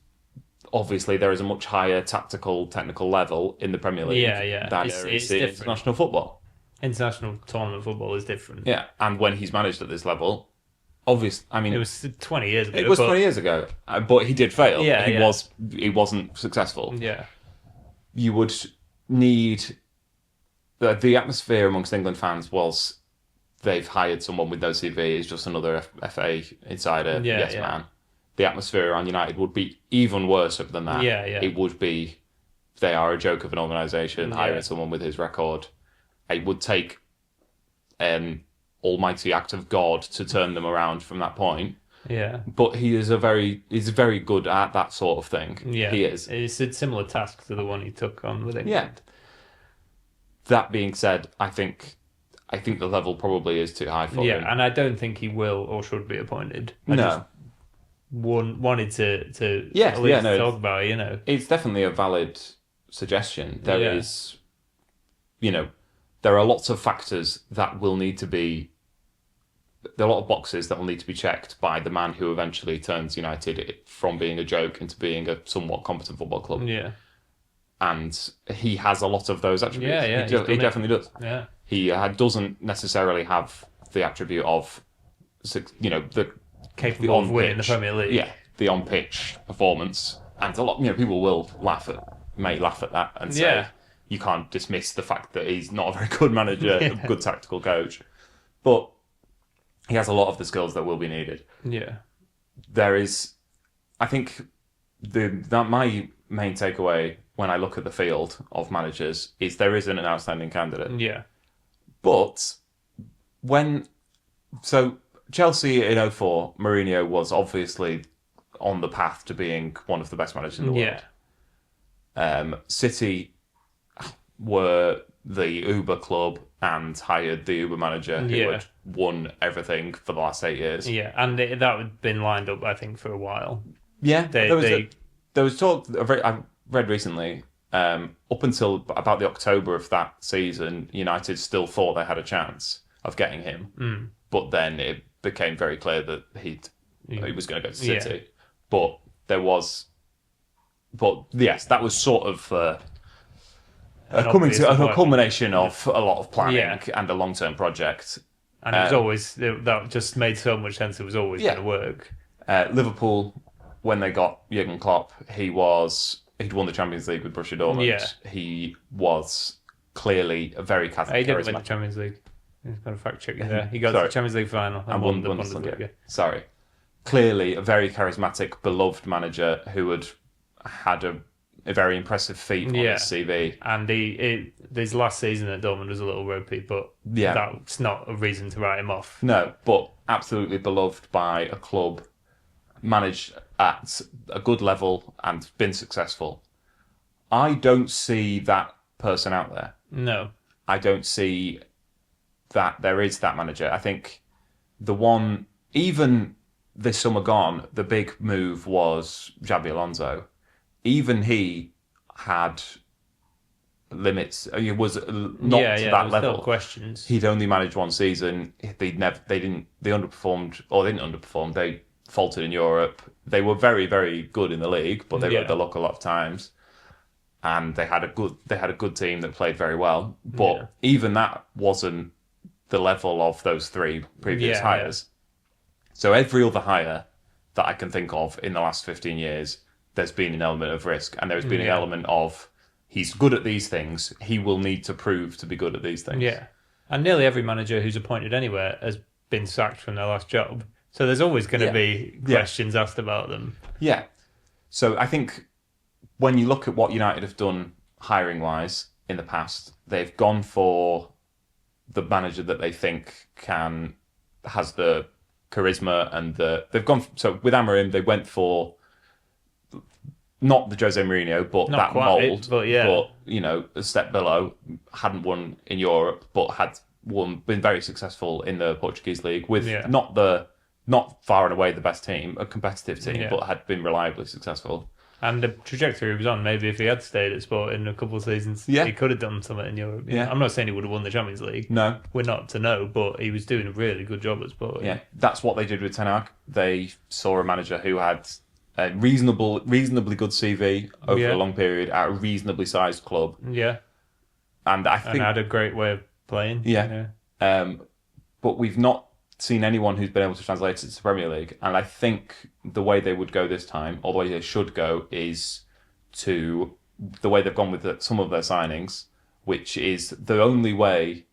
obviously, there is a much higher technical level in the Premier League than there is in international football. International tournament football is different. Yeah, and when he's managed at this level, obviously, I mean, it was 20 years ago. It was 20 years ago, but he did fail. Yeah, He wasn't successful. Yeah. You would need the atmosphere amongst England fans was they've hired someone with no CV. He's just another FA insider, man. The atmosphere around United would be even worse than that. Yeah. It would be they are a joke of an organisation hiring someone with his record. It would take an almighty act of God to turn them around from that point. Yeah. But he's very good at that sort of thing. Yeah. He is. It's a similar task to the one he took on with England. Yeah. That being said, I think the level probably is too high for him. Yeah, and I don't think he will or should be appointed. I just wanted to at least talk about it, It's definitely a valid suggestion. There is, there are lots of factors that will need to be. There are a lot of boxes that will need to be checked by the man who eventually turns United from being a joke into being a somewhat competent football club. Yeah. And he has a lot of those attributes. Yeah, he definitely does. Yeah. He doesn't necessarily have the attribute of, the capable of winning the Premier League. Yeah, the on-pitch performance. And a lot, people may laugh at that and say, you can't dismiss the fact that he's not a very good manager, a good tactical coach. But he has a lot of the skills that will be needed. Yeah. There is, I think, my main takeaway when I look at the field of managers is there isn't an outstanding candidate. Yeah. But Chelsea in 2004, Mourinho was obviously on the path to being one of the best managers in the world. Yeah. City were the Uber club and hired the Uber manager who had won everything for the last 8 years. Yeah, and that had been lined up, I think, for a while. Yeah, there was talk I read recently, up until about the October of that season, United still thought they had a chance of getting him. But then it became very clear that he was going to go to City. But yes, that was sort of a culmination of a lot of planning and a long-term project. And it was always, that just made so much sense, it was always going to work. Liverpool, when they got Jurgen Klopp, he'd won the Champions League with Borussia Dortmund. Yeah. He was clearly a very charismatic. He didn't win the Champions League. He's got a fact check there. He got to the Champions League final and won the Bundesliga. Sorry. Clearly a very charismatic, beloved manager who had a very impressive feat on his CV. And his last season at Dortmund was a little ropey, but that's not a reason to write him off. No, but absolutely beloved by a club, managed at a good level and been successful. I don't see that person out there. No. I don't see that there is that manager. I think the one, even this summer gone, the big move was Xabi Alonso. Even he had limits. He was not to that level. Still questions. He'd only managed one season. They underperformed, or they didn't underperform. They faltered in Europe. They were very, very good in the league, but they were the luck a lot of times. And they had a good team that played very well. But even that wasn't the level of those three previous hires. So every other hire that I can think of in the last 15 years, there's been an element of risk, and there's been an element of he's good at these things. He will need to prove to be good at these things. Yeah. And nearly every manager who's appointed anywhere has been sacked from their last job. So there's always going to be questions asked about them. Yeah. So I think when you look at what United have done hiring-wise in the past, they've gone for the manager that they think has the charisma and so with Amorim, they went for not the Jose Mourinho, but Not that quite, mould. but yeah. But, a step below, hadn't won in Europe, but had been very successful in the Portuguese league with not far and away the best team, a competitive team, but had been reliably successful. And the trajectory he was on, maybe if he had stayed at Sporting a couple of seasons, he could have done something in Europe. Yeah. I'm not saying he would have won the Champions League. No. We're not to know, but he was doing a really good job at Sporting. Yeah, that's what they did with Ten Hag. They saw a manager who had a reasonably good CV over a long period at a reasonably sized club. Yeah. And I think... And had a great way of playing. Yeah. But we've not seen anyone who's been able to translate it to the Premier League. And I think the way they would go this time, or the way they should go, is to the way they've gone with some of their signings, which is the only way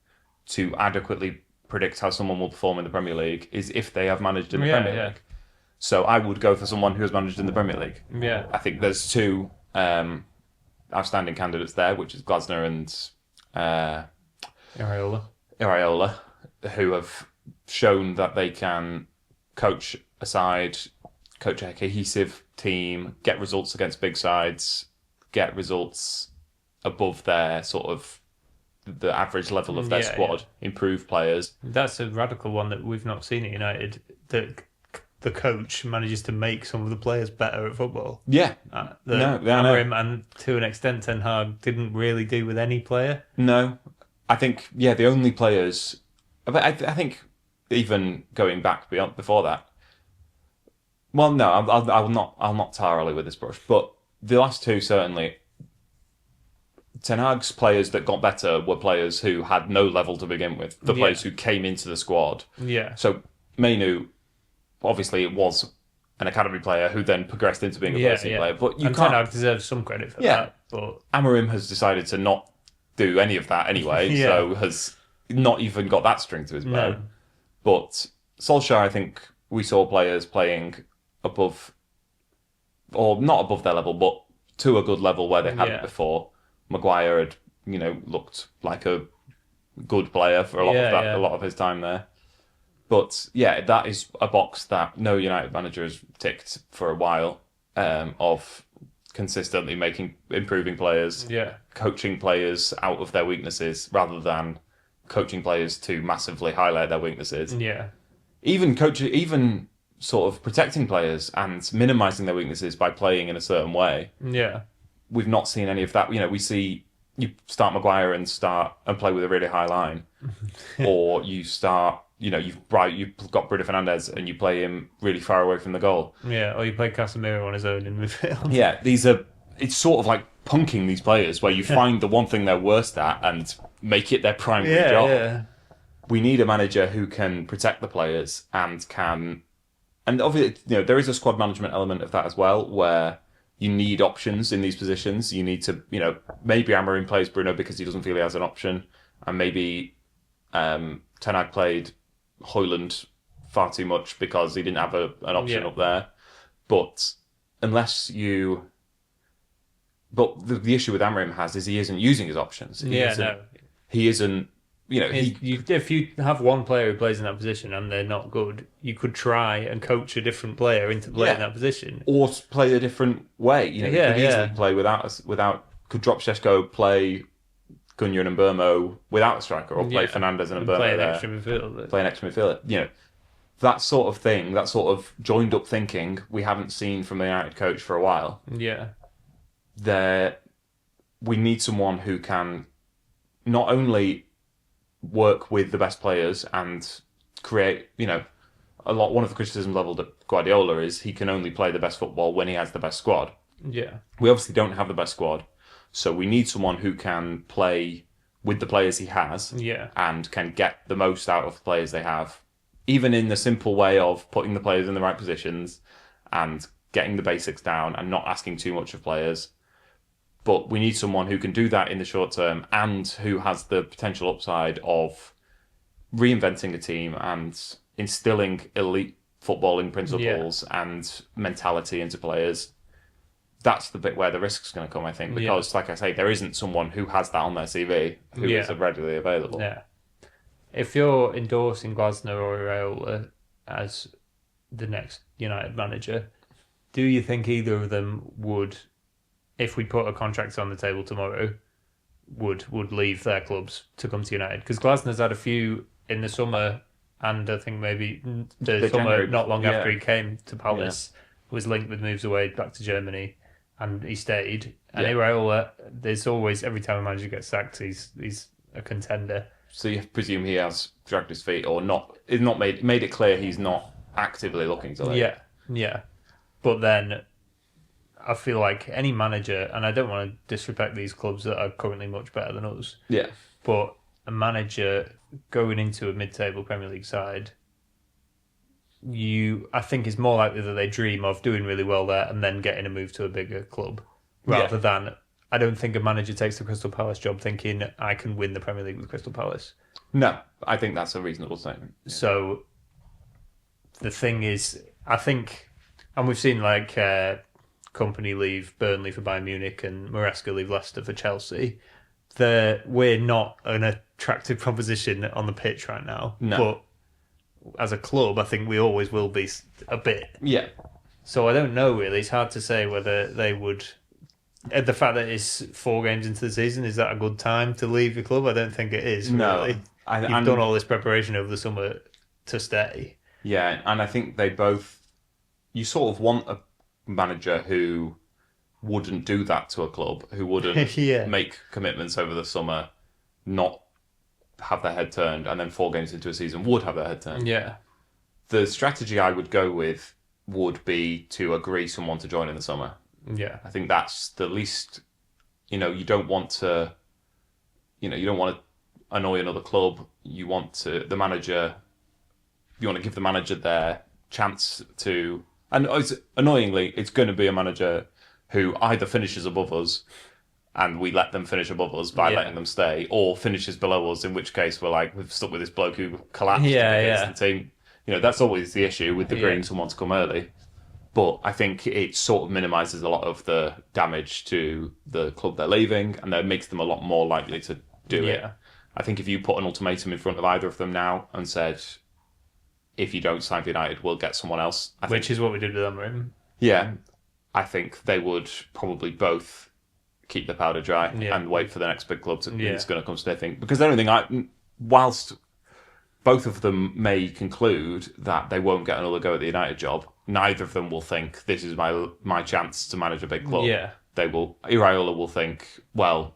to adequately predict how someone will perform in the Premier League is if they have managed in the Premier League. So I would go for someone who has managed in the Premier League. Yeah. I think there's two outstanding candidates there, which is Glasner and Iraola, who have shown that they can coach a side, coach a cohesive team, get results against big sides, get results above their sort of the average level of their squad, improve players. That's a radical one that we've not seen at United, that the coach manages to make some of the players better at football. Yeah. Amorim and to an extent Ten Hag didn't really do with any player. No. I think, the only players... I think even going back before that... Well, no, I'll not tar Ollie with this brush, but the last two, certainly... Ten Hag's players that got better were players who had no level to begin with. The players who came into the squad. Yeah. So, Mainu, obviously it was an academy player who then progressed into being a first-team player. But Ten Hag deserves some credit for that. But Amorim has decided to not do any of that anyway, so has not even got that string to his bow. No. But Solskjaer, I think we saw players playing above, or not above their level, but to a good level where they hadn't before. Maguire had, looked like a good player for a lot of his time there. But that is a box that no United manager has ticked for a while, of consistently improving players, coaching players out of their weaknesses rather than coaching players to massively highlight their weaknesses. Yeah. Even sort of protecting players and minimising their weaknesses by playing in a certain way. Yeah. We've not seen any of that. We see you start Maguire and play with a really high line, or you start. You've got Bruno Fernandes and you play him really far away from the goal. Yeah, or you play Casemiro on his own in midfield. Yeah, it's sort of like punking these players where you find the one thing they're worst at and make it their primary job. Yeah. We need a manager who can protect the players and obviously, there is a squad management element of that as well, where you need options in these positions. You need to, maybe Amorim plays Bruno because he doesn't feel he has an option, and maybe Ten Hag played Haaland far too much because he didn't have an option up there. But the issue with Amorim is he isn't using his options. He isn't. If you have one player who plays in that position and they're not good, you could try and coach a different player into playing that position, or play a different way. You could easily play without. Could drop Šeško, play Gunyer and Mbeumo without a striker, or play Fernandes and Mbeumo play an there. extra midfielder. Play an extra midfielder. That sort of thing, that sort of joined up thinking, we haven't seen from the United coach for a while. Yeah. We need someone who can not only work with the best players and create, one of the criticisms levelled at Guardiola is he can only play the best football when he has the best squad. Yeah. We obviously don't have the best squad, so we need someone who can play with the players he has and can get the most out of the players they have even in the simple way of putting the players in the right positions and getting the basics down and not asking too much of players. But we need someone who can do that in the short term and who has the potential upside of reinventing a team and instilling elite footballing principles and mentality into players. That's the bit where the risk's going to come, I think, because, like I say, there isn't someone who has that on their CV who is readily available. Yeah. If you're endorsing Glasner or Iraola as the next United manager, do you think either of them would, if we put a contract on the table tomorrow, would leave their clubs to come to United? Because Glasner's had a few in the summer, and I think maybe the summer January, not long after he came to Palace was linked with moves away back to Germany, and he stayed. And Iraola, there's always, every time a manager gets sacked, he's a contender. So you presume he has dragged his feet or not? It's not made it clear he's not actively looking to leave. Yeah. But then I feel like any manager, and I don't want to disrespect these clubs that are currently much better than us. Yeah. But a manager going into a mid-table Premier League side, I think it's more likely that they dream of doing really well there and then getting a move to a bigger club, rather than, I don't think a manager takes the Crystal Palace job thinking, I can win the Premier League with Crystal Palace. No, I think that's a reasonable statement. Yeah. So the thing is, I think, and we've seen like Company leave Burnley for Bayern Munich and Maresca leave Leicester for Chelsea. We're not an attractive proposition on the pitch right now. No. But as a club, I think we always will be a bit. Yeah. So I don't know, really. It's hard to say whether they would. The fact that it's 4 games into the season, is that a good time to leave your club? I don't think it is, really. No. You've done all this preparation over the summer to stay. Yeah, and I think they both... You sort of want a manager who wouldn't do that to a club, who wouldn't make commitments over the summer, not have their head turned, and then 4 games into a season would have their head turned. Yeah. The strategy I would go with would be to agree someone to join in the summer. Yeah. I think that's the least, you don't want to, you don't want to annoy another club. You want to, you want to give the manager their chance to, and annoyingly, it's going to be a manager who either finishes above us and we let them finish above us by letting them stay, or finishes below us, in which case we've stuck with this bloke who collapsed against the team. That's always the issue with agreeing someone to come early. But I think it sort of minimises a lot of the damage to the club they're leaving, and that makes them a lot more likely to do it. I think if you put an ultimatum in front of either of them now and said, if you don't sign for United, we'll get someone else. Which is what we did with Amorim. Yeah. I think they would probably both keep their powder dry and wait for the next big club that's going to come sniffing. Because I don't think, whilst both of them may conclude that they won't get another go at the United job, neither of them will think, this is my chance to manage a big club. Yeah. Iraola will think, well,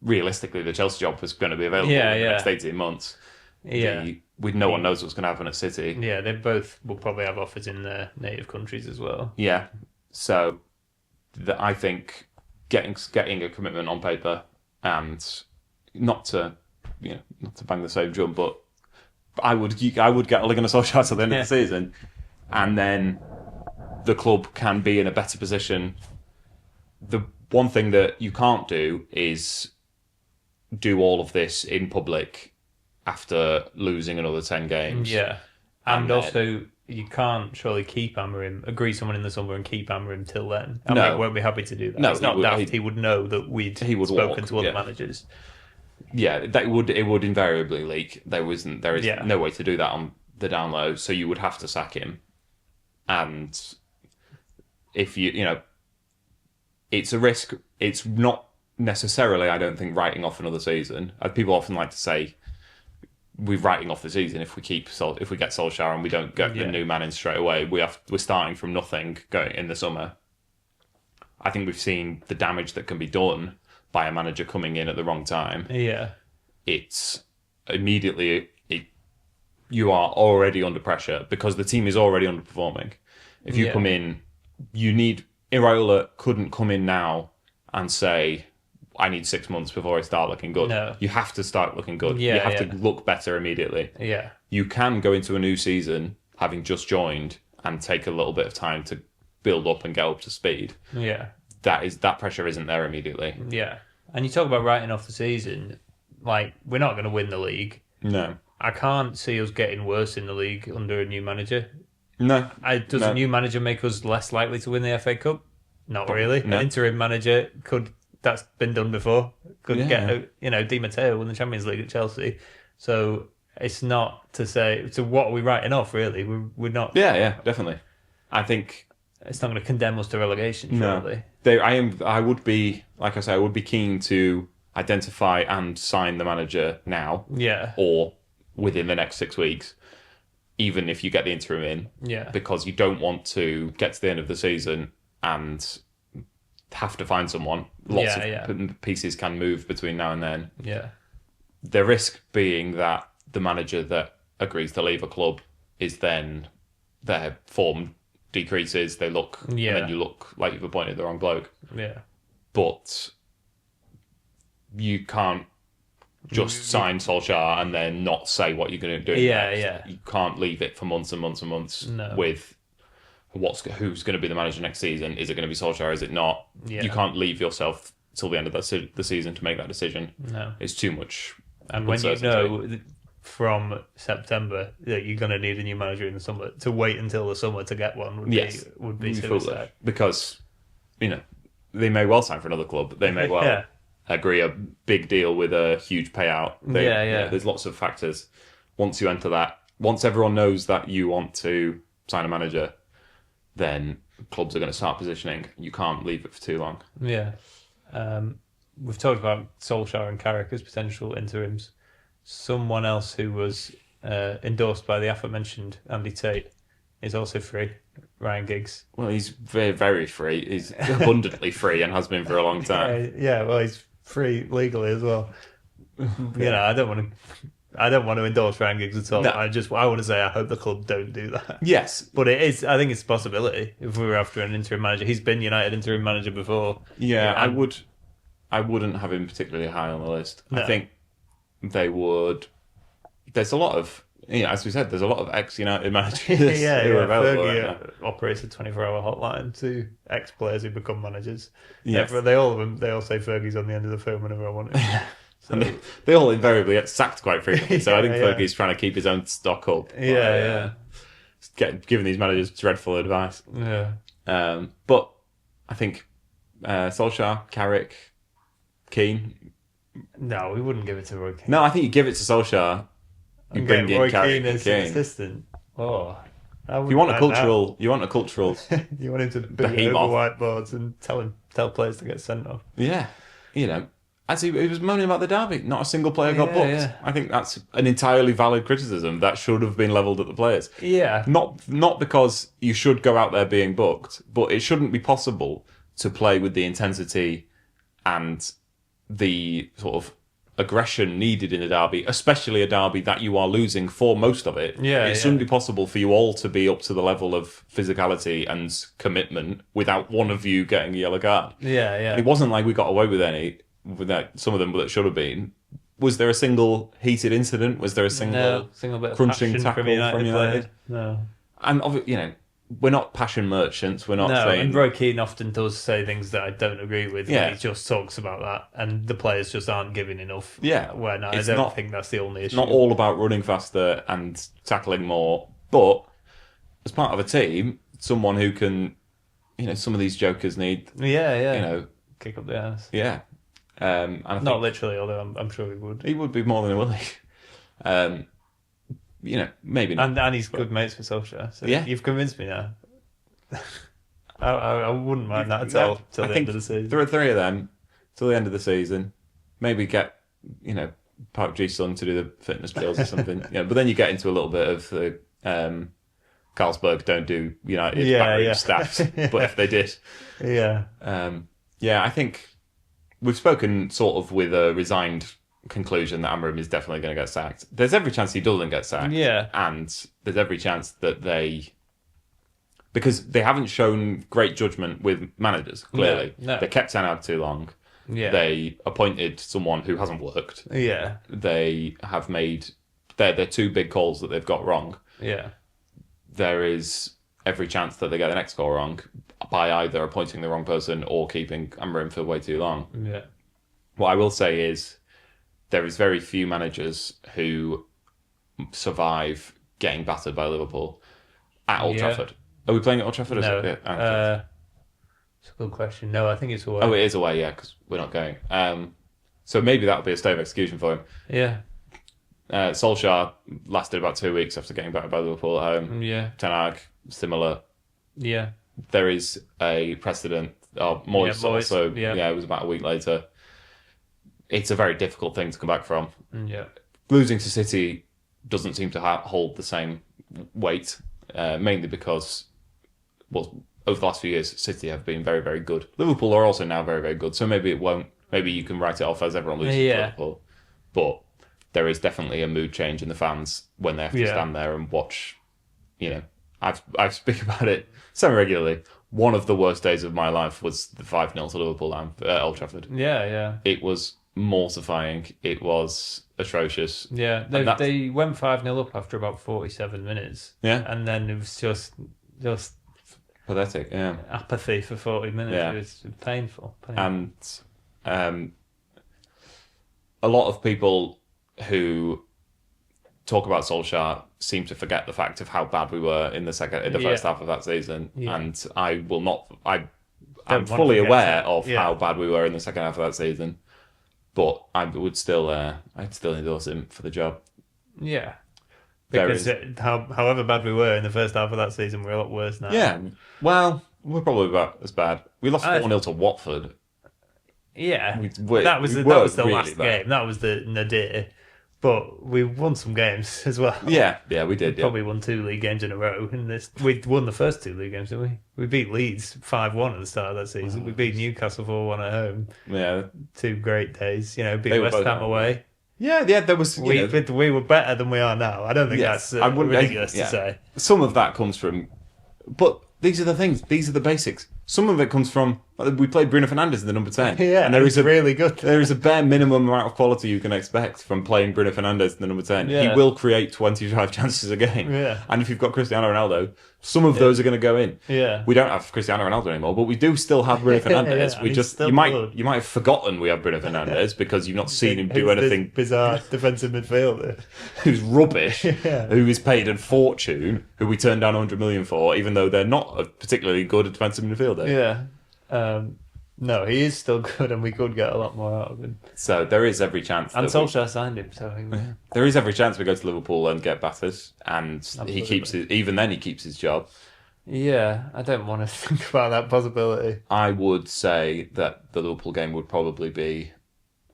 realistically, the Chelsea job is going to be available in the next 18 months. No one knows what's going to happen at City. Yeah, they both will probably have offers in their native countries as well. Yeah. So I think getting a commitment on paper, and not to bang the same drum, but I would get Ole Gunnar Solskjaer to the end of the season, and then the club can be in a better position. The one thing that you can't do is do all of this in public after losing another 10 games. Yeah. And also, you can't surely keep Amorim, agree someone in the summer and keep Amorim till then. Amorim won't be happy to do that. No, it's not daft. He would know that we'd spoken to other managers. Yeah, it would invariably leak. There is no way to do that on the down low, so you would have to sack him. And if it's a risk. It's not necessarily, I don't think, writing off another season. People often like to say we're writing off the season if we get Solskjaer and we don't get the new man in straight away. We're starting from nothing going in the summer. I think we've seen the damage that can be done by a manager coming in at the wrong time. Yeah, it's immediately you are already under pressure because the team is already underperforming. If you come in, Iraola couldn't come in now and say, I need 6 months before I start looking good. No. You have to start looking good. Yeah, you have to look better immediately. Yeah. You can go into a new season having just joined and take a little bit of time to build up and get up to speed. Yeah. That pressure isn't there immediately. Yeah. And you talk about writing off the season, like, we're not going to win the league. No. I can't see us getting worse in the league under a new manager. No. Does a new manager make us less likely to win the FA Cup? Not really. No. An interim manager that's been done before. Could get, Di Matteo won the Champions League at Chelsea. So it's not to say, so what are we writing off, really? We're not. Yeah, definitely. I think it's not going to condemn us to relegation, surely. I would be, like I say, I would be keen to identify and sign the manager now. Yeah. Or within the next 6 weeks, even if you get the interim in. Yeah. Because you don't want to get to the end of the season and have to find someone. Lots of pieces can move between now and then. Yeah. The risk being that the manager that agrees to leave a club is then their form decreases, they look, and then you look like you've appointed the wrong bloke. Yeah. But you can't just sign Solskjaer and then not say what you're going to do. Yeah. You can't leave it for months and months and months with who's going to be the manager next season. Is it going to be Solskjaer? Is it not? Yeah. You can't leave yourself till the end of the season to make that decision. No. It's too much. And when you know from September that you're going to need a new manager in the summer, to wait until the summer to get one would be suicide. Because, they may well sign for another club. They may well agree a big deal with a huge payout. There's lots of factors. Once you enter that, once everyone knows that you want to sign a manager, then clubs are going to start positioning. You can't leave it for too long. Yeah. We've talked about Solskjaer and Carrick as potential interims. Someone else who was endorsed by the aforementioned Andy Tate is also free, Ryan Giggs. Well, he's very, very free. He's abundantly free and has been for a long time. Well, he's free legally as well. I don't want to endorse Ryan Giggs at all. No. I want to say I hope the club don't do that. Yes. But it is. I think it's a possibility if we were after an interim manager. He's been United interim manager before. Yeah, I wouldn't have him particularly high on the list. No. I think they would. There's a lot of, as we said, there's a lot of ex-United managers who are available right now. Operates a 24-hour hotline to ex-players who become managers. Yes. They all say Fergie's on the end of the phone whenever I want it. So, and they all invariably get sacked quite frequently. So I think Fergie's trying to keep his own stock up. Giving these managers dreadful advice. Yeah. But I think Solskjaer, Carrick, Keane. No, we wouldn't give it to Roy Keane. No, I think you give it to Solskjaer. You bring in Roy Carrick Keane as Keane. Assistant. Oh, you want a cultural. You want a cultural. You want him to boot over whiteboards and tell players to get sent off. Yeah, as he was moaning about the derby, not a single player got booked. Yeah. I think that's an entirely valid criticism that should have been levelled at the players. Yeah, not because you should go out there being booked, but it shouldn't be possible to play with the intensity and the sort of aggression needed in a derby, especially a derby that you are losing for most of it. It shouldn't be possible for you all to be up to the level of physicality and commitment without one of you getting a yellow card. Yeah. It wasn't like we got away with any, without some of them that should have been. Was there a single heated incident? Was there a single bit of crunching tackle from United? No. And we're not passion merchants. We're not saying. And Roy Keane often does say things that I don't agree with. Yeah. He just talks about that, and the players just aren't giving enough. Yeah. When I don't think that's the only issue. Not all about running faster and tackling more, but as part of a team, someone who can, some of these jokers need. Yeah. Kick up the ass. Yeah. And I not literally, although I'm sure he would. He would be more than willing. Maybe not. And he's good mates with Solskjaer. So you've convinced me now. I wouldn't mind that at all till the end of the season. There are three of them till the end of the season. Maybe get, Park Ji-sung to do the fitness drills or something. But then you get into a little bit of the Carlsberg don't do United backroom staffs. But if they did. Yeah. I think we've spoken sort of with a resigned conclusion that Amram is definitely going to get sacked. There's every chance he doesn't get sacked. Yeah. And there's every chance that because they haven't shown great judgment with managers, clearly. No. They kept Ten Hag too long. Yeah. They appointed someone who hasn't worked. Yeah. They have made they're two big calls that they've got wrong. Yeah. There is every chance that they get the next call wrong by either appointing the wrong person or keeping Amorim for way too long. Yeah. What I will say is there is very few managers who survive getting battered by Liverpool at Old Trafford. Are we playing at Old Trafford? Or No. is it at It's a good question. No, I think it's away. Oh, it is away, yeah, because we're not going. So maybe that'll be a stay of execution for him. Yeah. Solskjaer lasted about 2 weeks after getting battered by Liverpool at home. Yeah. Ten Hag, similar. Yeah. There is a precedent. Moyes also. Yeah. It was about a week later. It's a very difficult thing to come back from. Yeah. Losing to City doesn't seem to hold the same weight, mainly because, well, over the last few years, City have been very, very good. Liverpool are also now very, very good, so maybe it won't. Maybe you can write it off as everyone loses to Liverpool. But there is definitely a mood change in the fans when they have to stand there and watch. I speak about it semi-regularly. One of the worst days of my life was the 5-0 to Liverpool at Old Trafford. Yeah. It was mortifying. It was atrocious. Yeah. They went 5-0 up after about 47 minutes. Yeah. And then it was just Pathetic, yeah. apathy for 40 minutes. Yeah. It was painful. And a lot of people who talk about Solskjaer seem to forget the fact of how bad we were in the first half of that season. Yeah. And I will not. I'm fully aware of how bad we were in the second half of that season, but I would still, I'd still endorse him for the job. Yeah. Because however bad we were in the first half of that season, we're a lot worse now. Yeah. Well, we're probably about as bad. We lost 4-0 to Watford. Yeah. That was the last game. That was the nadir. But we won some games as well. Yeah, we did. Probably won 2 league games in a row. We won the first 2 league games, didn't we? We beat Leeds 5-1 at the start of that season. We beat Newcastle 4-1 at home. Yeah. 2 great days. Beat West Ham away. Yeah, there was. We were better than we are now. I don't think that's ridiculous to say. Some of that comes from. But these are the things. These are the basics. Some of it comes from we played Bruno Fernandes in the number 10. Yeah, and he's really good. There is a bare minimum amount of quality you can expect from playing Bruno Fernandes in the number 10. Yeah. He will create 25 chances a game. Yeah. And if you've got Cristiano Ronaldo, some of those are going to go in. Yeah. We don't have Cristiano Ronaldo anymore, but we do still have Bruno Fernandes. You might have forgotten we have Bruno Fernandes because you've not seen him do anything. Bizarre defensive midfielder who's rubbish, who is paid a fortune, who we turned down 100 million for, even though they're not a particularly good defensive midfielder. Yeah. No, he is still good, and we could get a lot more out of him. So there is every chance. And Solskjaer signed him, so there is every chance we go to Liverpool and get battered, and absolutely. He keeps his. Even then, he keeps his job. Yeah, I don't want to think about that possibility. I would say that the Liverpool game would probably be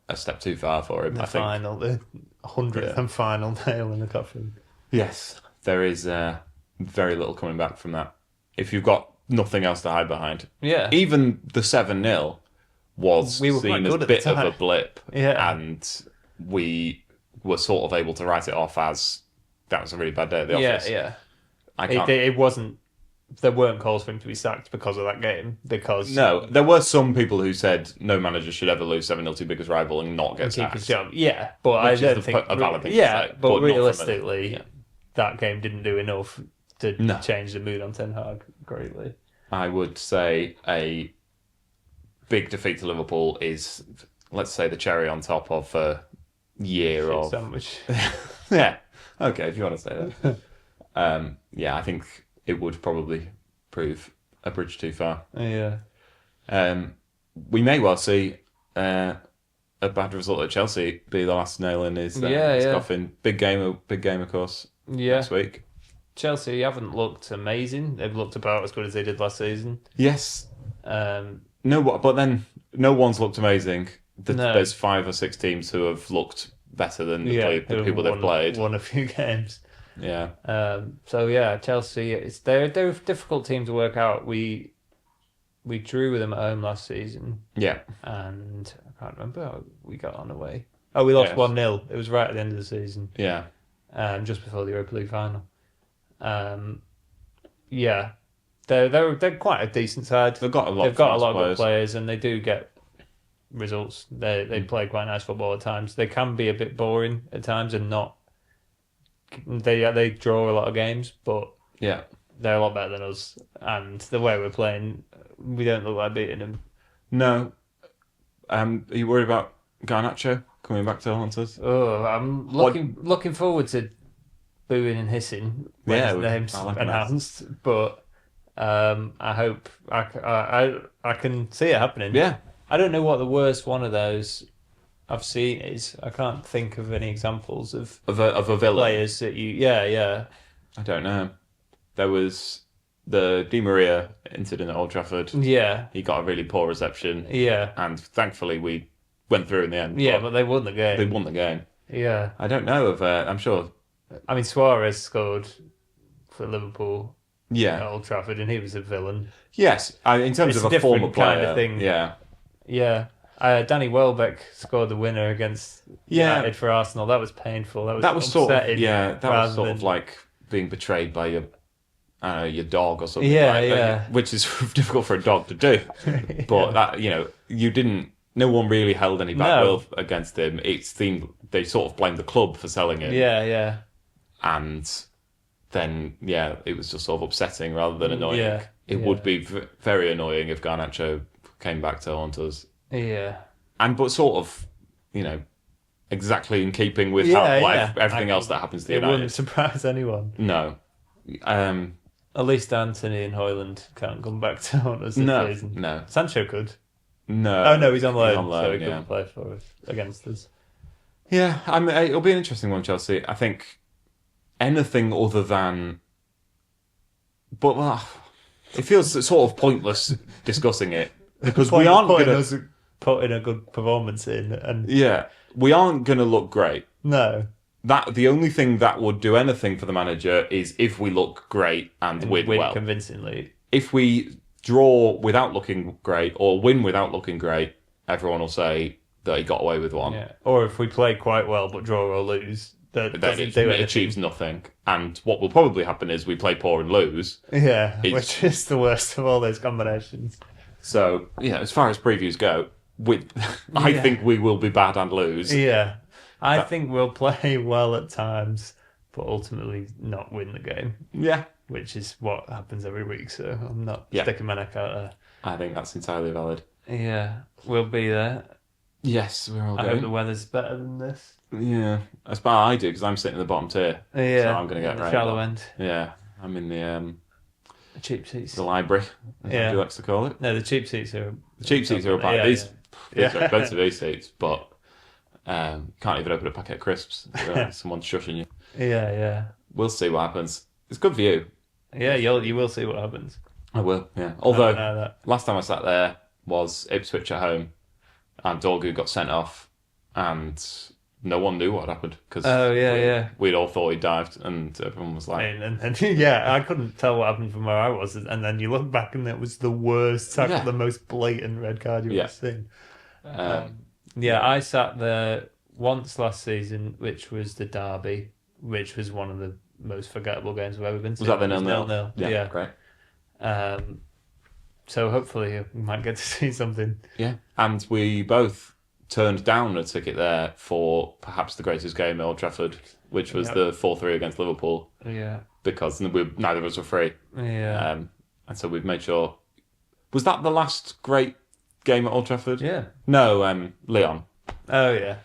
a step too far for him. The 100th and final nail in the coffin. Yes, there is very little coming back from that. If you've got nothing else to hide behind. Yeah. Even the 7-0 was seen as a bit of a blip. Yeah. And we were sort of able to write it off as that was a really bad day at the office. Yeah. It wasn't. There weren't calls for him to be sacked because of that game. No, there were some people who said no manager should ever lose 7-0 to his biggest rival and not get sacked. Yeah, but I don't think a valid thing to say, but realistically, that game didn't do enough to change the mood on Ten Hag greatly. I would say a big defeat to Liverpool is, let's say, the cherry on top of a year of sandwich. Yeah, okay, if you want to say that. I think it would probably prove a bridge too far. Yeah. We may well see a bad result at Chelsea be the last nail in his coffin. Big game, of course. Next week. Chelsea haven't looked amazing. They've looked about as good as they did last season. Yes. But then no one's looked amazing. There's 5 or 6 teams who have looked better than the people they've played. Won a few games. Yeah. Chelsea, they're a difficult team to work out. We drew with them at home last season. Yeah. And I can't remember how we got on away. Oh, we lost 1-0. It was right at the end of the season. Yeah. Just before the Europa League final. They're quite a decent side. They've got a lot of good players, and they do get results. They play quite nice football at times. They can be a bit boring at times and not they draw a lot of games, but Yeah. they're a lot better than us. And the way we're playing, we don't look like beating them. No. Are you worried about Garnacho coming back to haunt us? Oh, I'm looking forward to booing and hissing when his name's I like announced. But I hope I can see it happening. Yeah. I don't know what the worst one of those I've seen is. I can't think of any examples of Of a villain. players that you. Yeah. I don't know. There was the Di Maria incident at Old Trafford. Yeah. He got a really poor reception. Yeah. And thankfully we went through in the end. Yeah, but they won the game. They won the game. Yeah. I don't know if I'm sure. I mean, Suarez scored for Liverpool at Yeah. Old Trafford, and he was a villain. Yes. In terms It's of a a former different kind player. of thing. Yeah. Yeah. Danny Welbeck scored the winner against United for Arsenal. That was painful. That was sort of upsetting that was rather sort than- of like being betrayed by your dog or something. Yeah, right? yeah. Which is difficult for a dog to do. But that you didn't. No one really held any back will against him. It seemed they sort of blamed the club for selling him. Yeah. And then it was just sort of upsetting rather than annoying. Yeah, It would be very annoying if Garnacho came back to haunt us. Yeah. But sort of, exactly in keeping with everything else that happens to It United. wouldn't surprise anyone. No. At least Anthony and Hoyland can't come back to haunt us this season. No. Sancho could. No. Oh no, he's on loan, so he yeah. couldn't play for us against us. Yeah, it'll be an interesting one, Chelsea. I think anything other than... But it feels sort of pointless discussing it. Because we aren't going to... Putting a good performance in, and Yeah, we aren't going to look great. no, The only thing that would do anything for the manager is if we look great and win well. convincingly. If we draw without looking great or win without looking great, everyone will say that he got away with one. Yeah, or if we play quite well but draw or lose, that Then doesn't it do anything. achieves nothing. And what will probably happen is we play poor and lose. Yeah, which is the worst of all those combinations. So, as far as previews go, I think we will be bad and lose. Yeah, I think we'll play well at times, but ultimately not win the game. Yeah. Which is what happens every week, so I'm not sticking my neck out there. I think that's entirely valid. Yeah, we'll be there. Yes, we're all I hope going. the weather's better than this. Yeah, that's what I do because I'm sitting in the bottom tier. Yeah, so I'm going to get the rained shallow on. end. Yeah, I'm in the Cheap seats. the library, as Andrew likes to call it. No, the cheap seats are... The cheap seats are a pack. These are expensive, these seats, but can't even open a packet of crisps. Someone's shushing you. Yeah. We'll see what happens. It's good view. Yeah, you will see what happens. I will, yeah. I Although, know that. last time I sat there was Ipswich at home, and Dorgu got sent off, and no one knew what happened. Cause we'd all thought he dived, and everyone was like... And I couldn't tell what happened from where I was, and then you look back and it was the worst tackle, the most blatant red card you've ever seen. I sat there once last season, which was the derby, which was one of the most forgettable games I've ever been to. Was that the 0-0? 0-0. Yeah, great. So hopefully we might get to see something. Yeah, and we both turned down a ticket there for perhaps the greatest game at Old Trafford, which was the 4-3 against Liverpool. Yeah. Because neither of us were free. Yeah. And so we've made sure... Was that the last great game at Old Trafford? Yeah. No, Leon. Oh, yeah.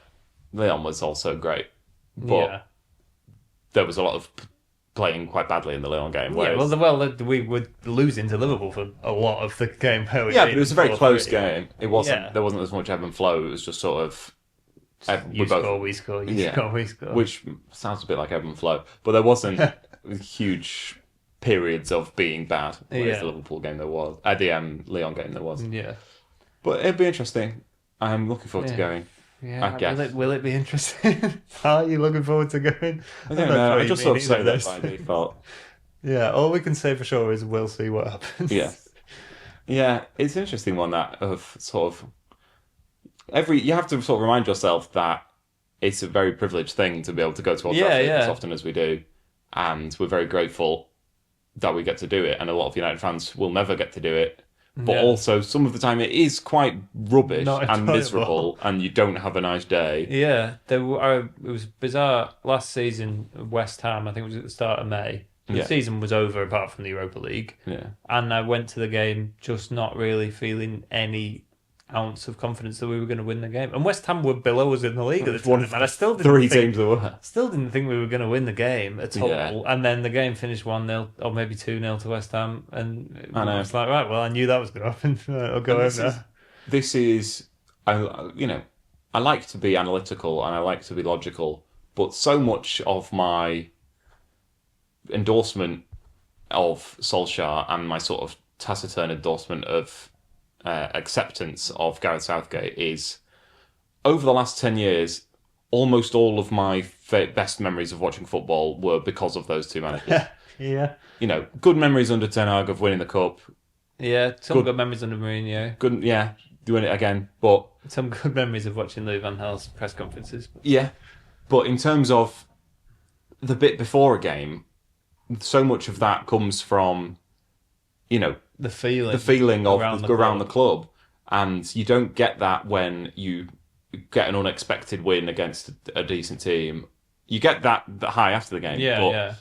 Leon was also great. But there was a lot of playing quite badly in the Leon game. Whereas... we were losing to Liverpool for a lot of the game. But it was a very close game. It wasn't. There wasn't as much ebb and flow. It was just sort of... You score, we score. You score, we score. Which sounds a bit like ebb and flow. But there wasn't huge periods of being bad. Whereas the Liverpool game there was. The Leon game there was. Yeah. But it'd be interesting. I'm looking forward to going. Yeah, I guess. Will it be interesting? Are you looking forward to going? I don't know. I just sort of say that by default. Yeah, all we can say for sure is we'll see what happens. Yeah. Yeah, it's an interesting one that of sort of you have to sort of remind yourself that it's a very privileged thing to be able to go to Old Trafford as often as we do, and we're very grateful that we get to do it. And a lot of United fans will never get to do it, but Yeah. also some of the time it is quite rubbish Not and enjoyable. miserable, and you don't have a nice day. Yeah, it was bizarre last season. West Ham, I think it was at the start of May. The Yeah. season was over apart from the Europa League, Yeah. and I went to the game just not really feeling any ounce of confidence that we were going to win the game. And West Ham were below us in the league at the time, and I still didn't Three think, teams that were. still didn't think we were going to win the game at all. Yeah. And then the game finished 1-0 or maybe 2-0 to West Ham, and I know. I was like, right, well, I knew that was going to happen. I'll go home now. This is, I like to be analytical and I like to be logical, but so much of my endorsement of Solskjaer and my sort of taciturn endorsement of acceptance of Gareth Southgate is, over the last 10 years, almost all of my best memories of watching football were because of those two managers. Yeah. Good memories under Ten Hag of winning the cup. Yeah, some good memories under Mourinho. Good, yeah, doing it again. But Some good memories of watching Louis van Gaal's press conferences. yeah, but in terms of the bit before a game, so much of that comes from, The feeling of around the club, and you don't get that when you get an unexpected win against a decent team. You get that high after the game. Yeah, but yeah.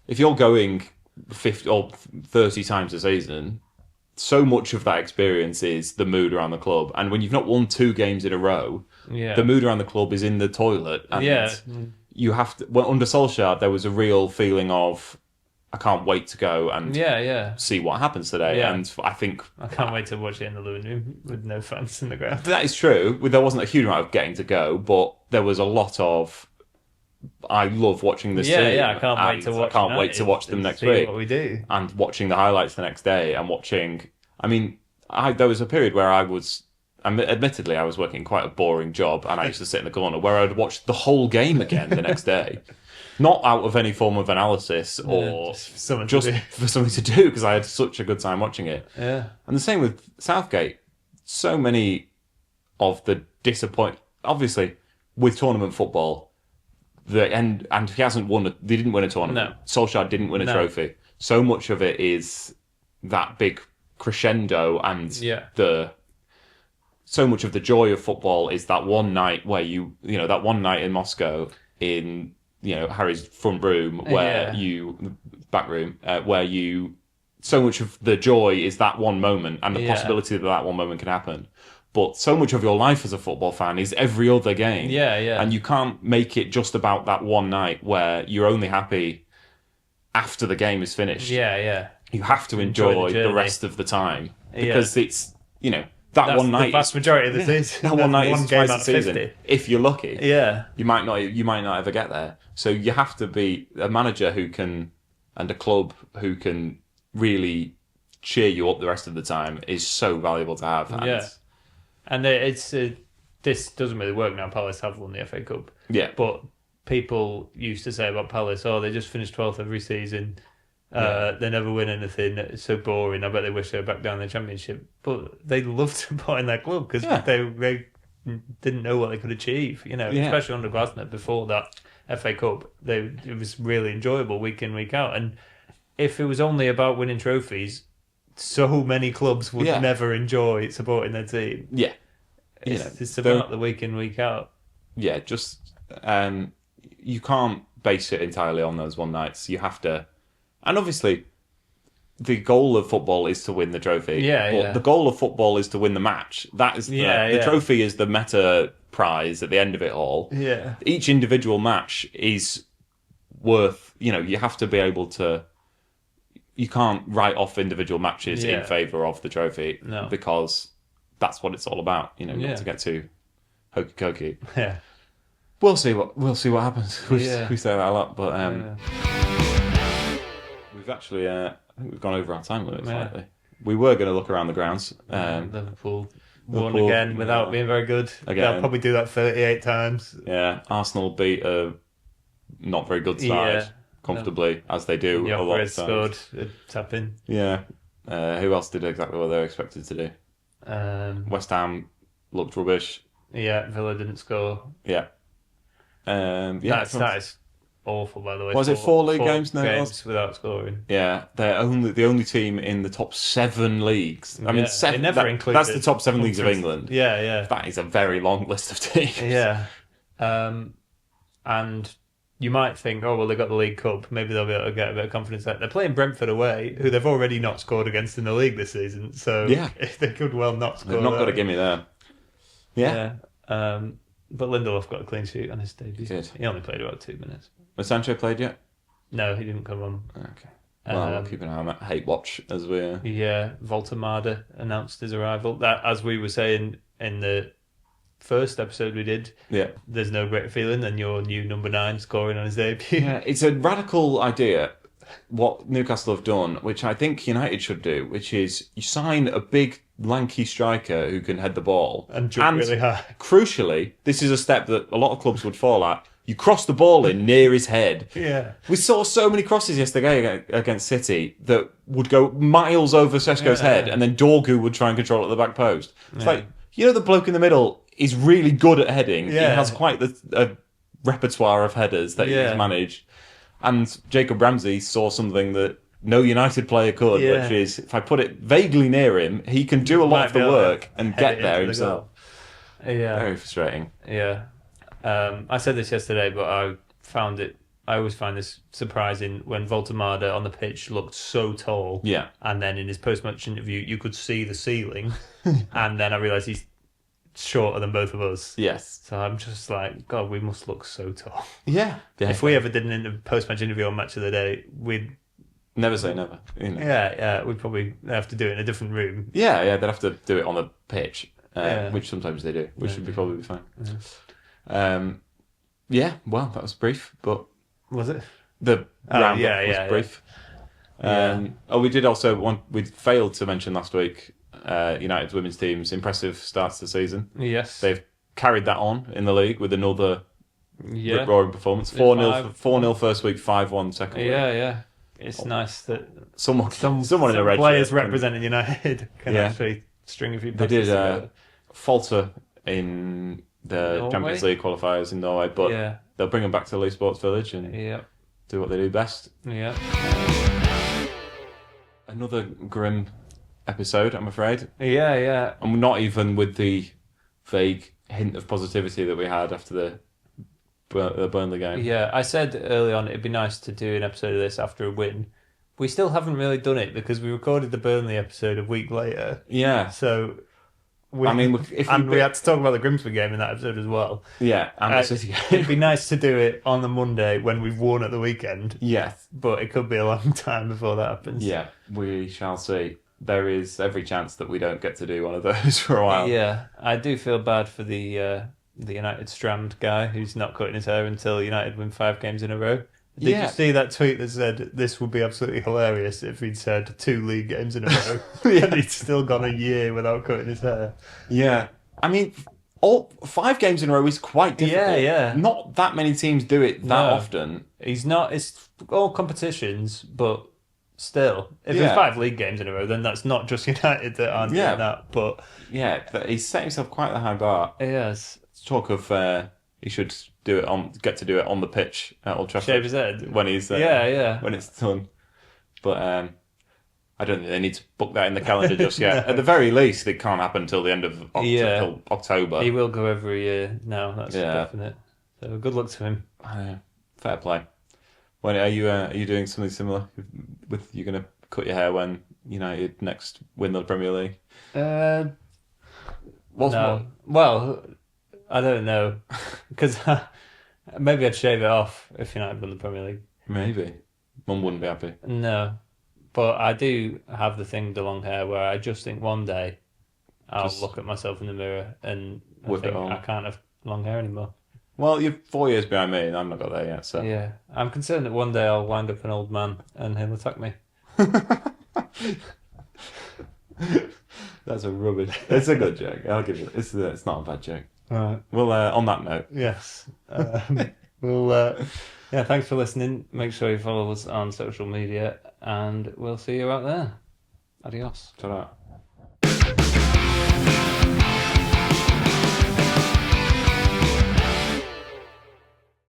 if you're going 50 or 30 times a season, so much of that experience is the mood around the club. And when you've not won 2 games in a row, Yeah. the mood around the club is in the toilet. And Yeah. you have to. Well, under Solskjaer, there was a real feeling of, I can't wait to go and Yeah. see what happens today. Yeah. And I think I can't wait to watch it in the living room with no fans in the ground. that is true. There wasn't a huge amount of getting to go, but there was a lot of, I love watching this team. Yeah, I can't wait to watch. I can't wait to watch them and next see week. What we do. And watching the highlights the next day and watching. I mean, there was a period where admittedly, I was working quite a boring job, and I used to sit in the corner where I'd watch the whole game again the next day. Not out of any form of analysis or just for something to do, because I had such a good time watching it. Yeah. And the same with Southgate. So many of the obviously, with tournament football, and he hasn't won. They didn't win a tournament. No. Solskjaer didn't win a trophy. So much of it is that big crescendo, and so much of the joy of football is that one night where that one night in Moscow in Harry's front room back room where so much of the joy is that one moment and the possibility that one moment can happen. But so much of your life as a football fan is every other game. Yeah. And you can't make it just about that one night where you're only happy after the game is finished. Yeah. You have to enjoy the rest of the time, because it's that's one night. The vast majority of the season. That one night is twice game the season. 50. If you're lucky, Yeah. you might not ever get there. So you have to be a manager and a club who can really cheer you up the rest of the time is so valuable to have. And this doesn't really work now. Palace have won the FA Cup. Yeah. But people used to say about Palace, they just finish 12th every season. They never win anything. It's so boring. I bet they wish they were back down in the Championship. But they loved supporting their club because they didn't know what they could achieve. Especially under Glasner before that FA Cup. It was really enjoyable week in, week out. And if it was only about winning trophies, so many clubs would never enjoy supporting their team. Yeah. It's about the week in, week out. Yeah, just you can't base it entirely on those one nights. You have to. And obviously, the goal of football is to win the trophy. But the goal of football is to win the match. That is the trophy is the meta prize at the end of it all. Yeah. Each individual match is worth. You have to be able to. You can't write off individual matches in favour of the trophy. No. Because that's what it's all about. Not to get too hokey cokey. Yeah. We'll see what happens. We say that a lot, but we've actually I think we've gone over our time limit slightly. We were going to look around the grounds. Liverpool won again without being very good. They'll probably do that 38 times. Yeah, Arsenal beat a not very good side comfortably, as they do a lot of times. Scored a tap-in. Yeah. Who else did exactly what they were expected to do? West Ham looked rubbish. Yeah, Villa didn't score. Yeah. That is awful, by the way. Was it 4 league games? No, it games was. without scoring. Yeah, they're the only team in the top 7 leagues. I mean, Yeah, seven. it never included That's the top 7 leagues of England. Yeah, yeah, That is a very long list of teams. yeah. And you might think, oh well, they got the League Cup. Maybe they'll be able to get a bit of confidence. They're playing Brentford away, who they've already not scored against in the league this season. So Yeah. they could well not score. They've not got a gimme there. Yeah. But Lindelof got a clean sheet on his debut. He did. He only played about 2 minutes. Has Sancho played yet? No, he didn't come on. Okay. Well, we'll keep an eye on that hate watch as we. Yeah, Voltemade announced his arrival. That, as we were saying in the first episode we did, Yeah. there's no greater feeling than your new number 9 scoring on his debut. Yeah, it's a radical idea. What Newcastle have done, which I think United should do, which is you sign a big, lanky striker who can head the ball And jump really high. Crucially, this is a step that a lot of clubs would fall at. You cross the ball in near his head. Yeah. We saw so many crosses yesterday against City that would go miles over Šeško's head, and then Dorgu would try and control it at the back post. It's like, the bloke in the middle is really good at heading. Yeah. He has quite a repertoire of headers that he's managed. And Jacob Ramsey saw something that no United player could, which is, if I put it vaguely near him, he can do a lot of the work and get there himself. Yeah. Very frustrating. Yeah. I said this yesterday, but I always find this surprising when Voltemade on the pitch looked so tall. Yeah. And then in his post-match interview, you could see the ceiling. And then I realised he's shorter than both of us. Yes. So I'm just like, God, we must look so tall. Yeah. If we ever did a post-match interview on Match of the Day, we'd... Never say never. Yeah, we'd probably have to do it in a different room. Yeah, they'd have to do it on the pitch, which sometimes they do, which would probably be fine. Well, that was brief, but... Was it? The roundup was brief. We did also we failed to mention last week United's women's team's impressive start to the season. Yes. They've carried that on in the league with another rip-roaring performance. 4-0 first week, 5-1 second week. Yeah. It's nice that someone in a red players shirt representing United can actually string a few passes together. Falter in the Champions League qualifiers in Norway, but they'll bring them back to Lee Sports Village and do what they do best. Yeah. Another grim episode, I'm afraid. Yeah. And not even with the vague hint of positivity that we had after the Burnley game. Yeah, I said early on it'd be nice to do an episode of this after a win. We still haven't really done it because we recorded the Burnley episode a week later. Yeah. So... we had to talk about the Grimsby game in that episode as well. Yeah, and the City game. It'd be nice to do it on the Monday when we've won at the weekend. Yes. But it could be a long time before that happens. Yeah, we shall see. There is every chance that we don't get to do one of those for a while. Yeah, I do feel bad for the United Strand guy who's not cutting his hair until United win 5 games in a row. Did you see that tweet that said this would be absolutely hilarious if he'd said 2 league games in a row and he'd still gone a year without cutting his hair? Yeah. I mean, all 5 games in a row is quite difficult. Yeah. Not that many teams do it that often. He's not. It's all competitions, but still, if there's 5 league games in a row, then that's not just United that aren't doing that. But he's set himself quite the high bar. Yes. Talk of he should get to do it on the pitch at Old Trafford. Shave his head when he's when it's done. But I don't think they need to book that in the calendar just yet. At the very least, it can't happen until the end of October. He will go every year now. That's definite. So good luck to him. Fair play. When are you doing something similar? With you're going to cut your hair when United next win the Premier League? No. Well, I don't know, because maybe I'd shave it off if United won the Premier League. Maybe. Mum wouldn't be happy. No. But I do have the thing, the long hair, where I just think one day I'll look at myself in the mirror and I think I can't have long hair anymore. Well, you're 4 years behind me and I've not got there yet, so... Yeah. I'm concerned that one day I'll wind up an old man and he'll attack me. That's a rubbish... It's a good joke. I'll give you... It's not a bad joke. Right. Well, on that note... Yes. Thanks for listening. Make sure you follow us on social media and we'll see you out there. Adios. Ta-da.